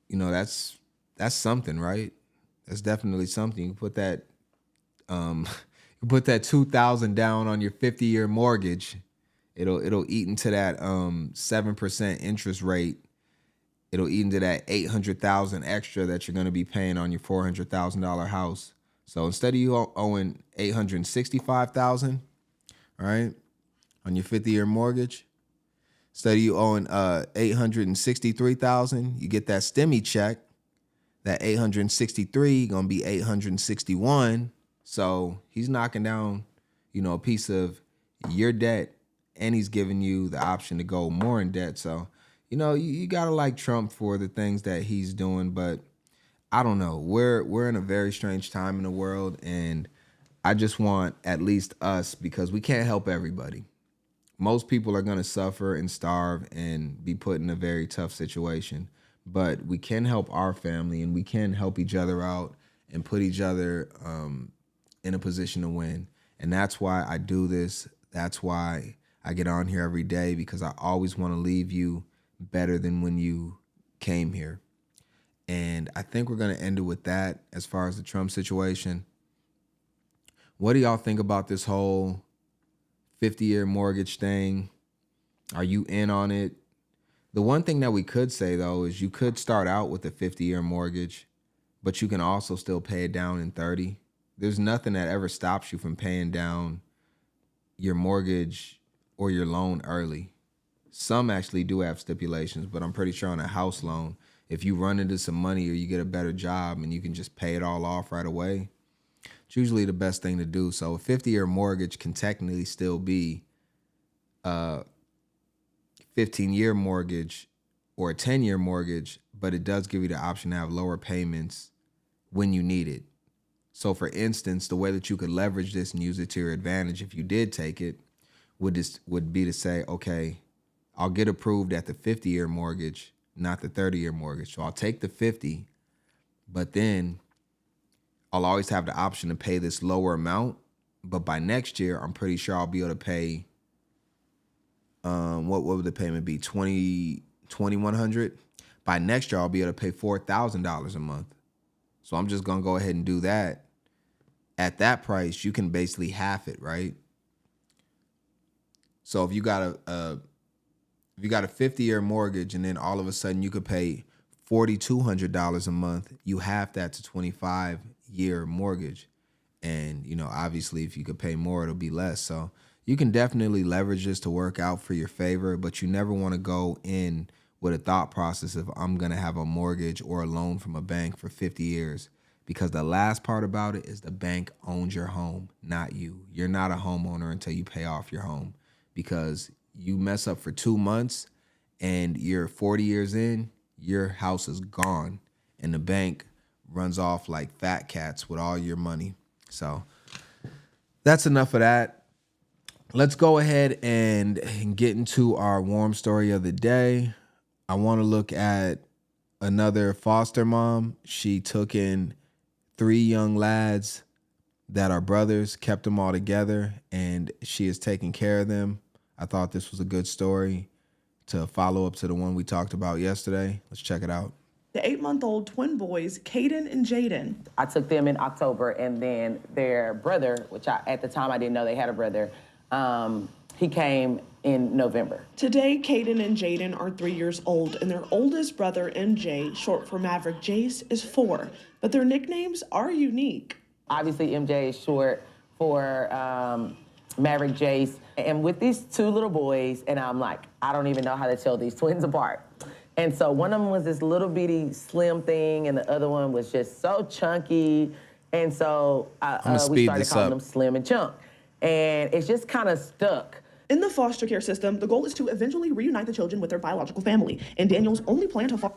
that's something, right? That's definitely something. You put that $2,000 down on your 50-year mortgage. It'll eat into that 7% interest rate. It'll eat into that $800,000 extra that you're going to be paying on your $400,000 house. So instead of you owing $865,000, right, on your 50-year mortgage, instead of you owing $863,000, you get that stimmy check. That $863 gonna be $861. So he's knocking down, a piece of your debt, and he's giving you the option to go more in debt. So, you gotta like Trump for the things that he's doing, but I don't know. We're in a very strange time in the world, and I just want at least us, because we can't help everybody. Most people are going to suffer and starve and be put in a very tough situation. But we can help our family, and we can help each other out and put each other in a position to win. And that's why I do this. That's why I get on here every day, because I always want to leave you better than when you came here. And I think we're going to end it with that as far as the Trump situation. What do y'all think about this whole 50-year mortgage thing? Are you in on it? The one thing that we could say, though, is you could start out with a 50-year mortgage, but you can also still pay it down in 30, there's nothing that ever stops you from paying down your mortgage or your loan early. Some actually do have stipulations, but I'm pretty sure on a house loan, if you run into some money or you get a better job and you can just pay it all off right away, it's usually the best thing to do. So a 50-year mortgage can technically still be a 15-year mortgage or a 10-year mortgage, but it does give you the option to have lower payments when you need it. So for instance, the way that you could leverage this and use it to your advantage if you did take it would be to say, okay, I'll get approved at the 50-year mortgage, not the 30-year mortgage. So I'll take the 50, but then I'll always have the option to pay this lower amount. But by next year, I'm pretty sure I'll be able to pay, what would the payment be? $2,100. By next year, I'll be able to pay $4,000 a month. So I'm just gonna go ahead and do that. At that price, you can basically half it, right? So if you got a 50-year mortgage and then all of a sudden you could pay $4,200 a month, you half that to 25-year mortgage. And, you know, obviously if you could pay more, it'll be less. So you can definitely leverage this to work out for your favor, but you never want to go in with a thought process of I'm going to have a mortgage or a loan from a bank for 50 years. Because the last part about it is the bank owns your home, not you. You're not a homeowner until you pay off your home. Because you mess up for 2 months and you're 40 years in, your house is gone. And the bank runs off like fat cats with all your money. So that's enough of that. Let's go ahead and get into our warm story of the day. I want to look at another foster mom. She took in 3 young lads that are brothers, kept them all together, and she is taking care of them. I thought this was a good story to follow up to the one we talked about yesterday. Let's check it out. The 8-month-old twin boys, Caden and Jaden. I took them in October, and then their brother, which at the time I didn't know they had a brother, he came in November. Today, Caden and Jaden are 3 years old, and their oldest brother, MJ, short for Maverick Jace, is 4. But their nicknames are unique. Obviously, MJ is short for Maverick Jace. And with these 2 little boys, and I'm like, I don't even know how to tell these twins apart. And so one of them was this little bitty slim thing, and the other one was just so chunky. And so we started calling them Slim and Chunk. And it's just kind of stuck. In the foster care system, the goal is to eventually reunite the children with their biological family. And Daniels only planned to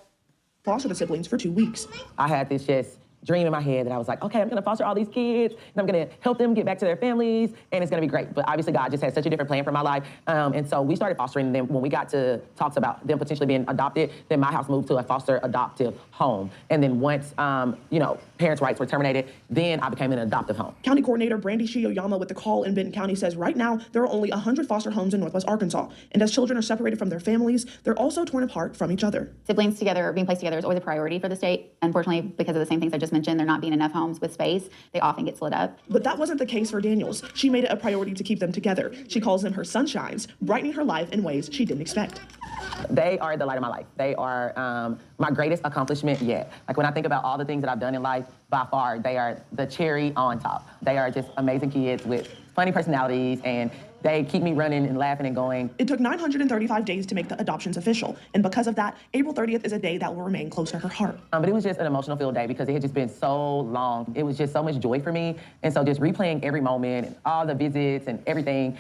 foster the siblings for 2 weeks. I had this just dream in my head that I was like, okay, I'm gonna foster all these kids, and I'm gonna help them get back to their families, and it's gonna be great. But obviously God just had such a different plan for my life. And so we started fostering them. When we got to talks about them potentially being adopted, then my house moved to a foster adoptive home. And then once, parents' rights were terminated, then I became an adoptive home. County Coordinator Brandy Shioyama with the call in Benton County says right now there are only 100 foster homes in Northwest Arkansas. And as children are separated from their families, they're also torn apart from each other. Siblings together, being placed together is always a priority for the state. Unfortunately, because of the same things I just mentioned, there not being enough homes with space, they often get split up. But that wasn't the case for Daniels. She made it a priority to keep them together. She calls them her sunshines, brightening her life in ways she didn't expect. They are the light of my life. They are my greatest accomplishment yet. Like when I think about all the things that I've done in life, by far, they are the cherry on top. They are just amazing kids with funny personalities, and they keep me running and laughing and going. It took 935 days to make the adoptions official. And because of that, April 30th is a day that will remain close to her heart. But it was just an emotional filled day because it had just been so long. It was just so much joy for me. And so just replaying every moment and all the visits and everything,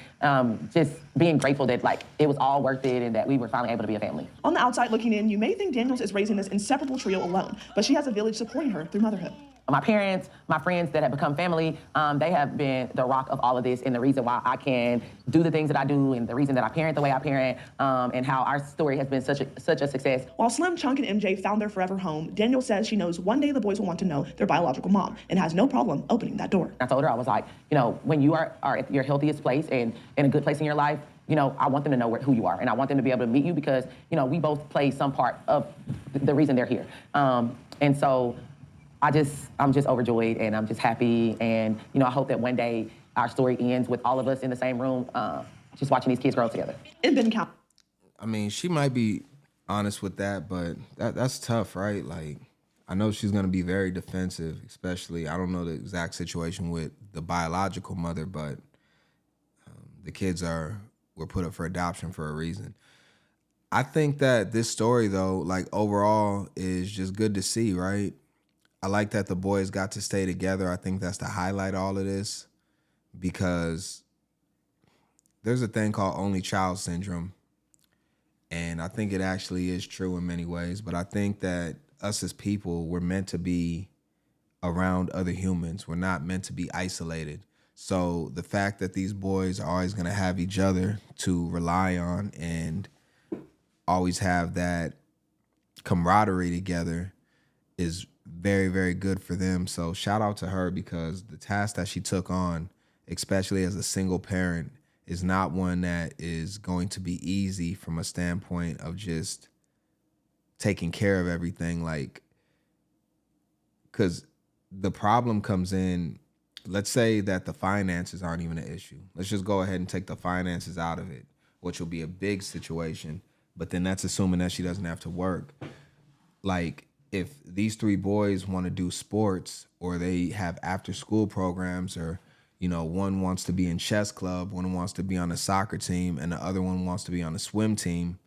just being grateful that like it was all worth it and that we were finally able to be a family. On the outside looking in, you may think Daniels is raising this inseparable trio alone, but she has a village supporting her through motherhood. My parents, my friends that have become family, they have been the rock of all of this and the reason why I can do the things that I do and the reason that I parent the way I parent, and how our story has been such a success. While Slim, Chunk, and MJ found their forever home, Daniel says she knows one day the boys will want to know their biological mom and has no problem opening that door. I told her, I was like, when you are at your healthiest place and in a good place in your life, I want them to know who you are, and I want them to be able to meet you because, we both play some part of the reason they're here. And so I'm just overjoyed, and I'm just happy, and I hope that one day our story ends with all of us in the same room, just watching these kids grow together. It didn't count. I mean, she might be honest with that, but that's tough, right? Like, I know she's going to be very defensive, especially, I don't know the exact situation with the biological mother, but the kids were put up for adoption for a reason. I think that this story, though, like overall, is just good to see, right? I like that the boys got to stay together. I think that's to highlight all of this, because there's a thing called only child syndrome. And I think it actually is true in many ways. But I think that us as people, we're meant to be around other humans. We're not meant to be isolated. So the fact that these boys are always going to have each other to rely on and always have that camaraderie together is very, very good for them. So shout out to her, because the task that she took on, especially as a single parent, is not one that is going to be easy from a standpoint of just taking care of everything. Like, because the problem comes in, let's say that the finances aren't even an issue. Let's just go ahead and take the finances out of it, which will be a big situation. But then that's assuming that she doesn't have to work. Like, if these three boys want to do sports, or they have after school programs, or, you know, one wants to be in chess club, one wants to be on a soccer team, and the other one wants to be on a swim team,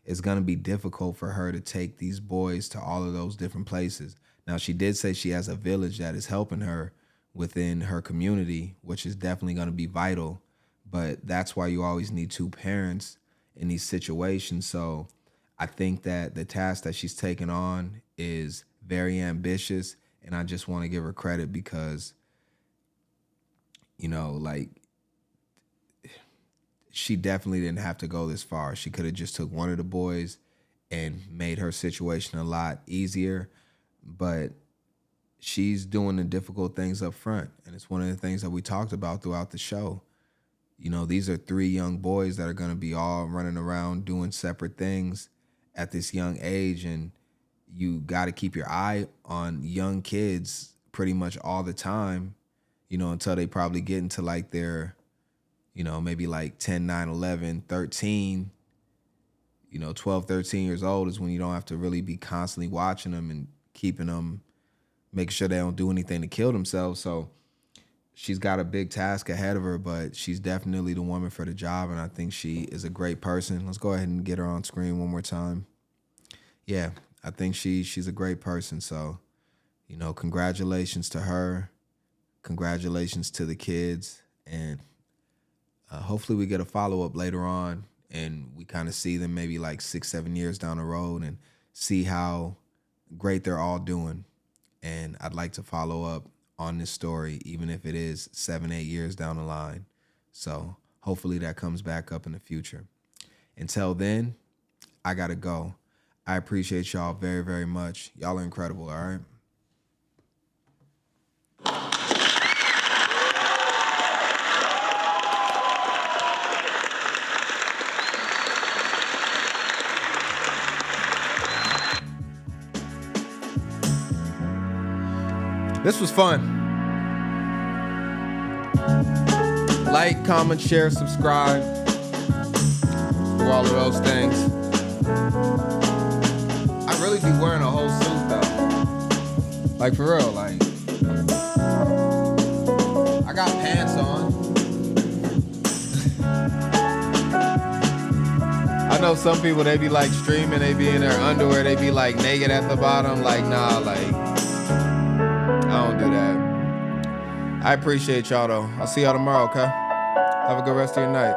it's going to be difficult for her to take these boys to all of those different places. Now, she did say she has a village that is helping her within her community, which is definitely going to be vital. But that's why you always need two parents in these situations. So I think that the task that she's taken on is very ambitious, and I just want to give her credit because, you know, like, she definitely didn't have to go this far. She could have just took one of the boys and made her situation a lot easier, but she's doing the difficult things up front, and it's one of the things that we talked about throughout the show. You know, these are three young boys that are going to be all running around doing separate things at this young age, and you got to keep your eye on young kids pretty much all the time, you know, until they probably get into like their, you know, maybe like 10, 9, 11, 13, you know, 12, 13 years old is when you don't have to really be constantly watching them and keeping them, making sure they don't do anything to kill themselves. So she's got a big task ahead of her, but she's definitely the woman for the job, and I think she is a great person. Let's go ahead and get her on screen one more time. Yeah, I think she's a great person. So, you know, congratulations to her. Congratulations to the kids. And hopefully we get a follow-up later on, and we kind of see them maybe like 6, 7 years down the road and see how great they're all doing. And I'd like to follow up on this story, even if it is 7, 8 years down the line. So hopefully that comes back up in the future. Until then, I got to go. I appreciate y'all very, very much. Y'all are incredible, all right? This was fun. Like, comment, share, subscribe. Do all of those things. I really be wearing a whole suit though. Like, for real, like, I got pants on. I know some people, they be like streaming, they be in their underwear, they be like naked at the bottom. Like, nah, like, I don't do that. I appreciate y'all though. I'll see y'all tomorrow, okay? Have a good rest of your night.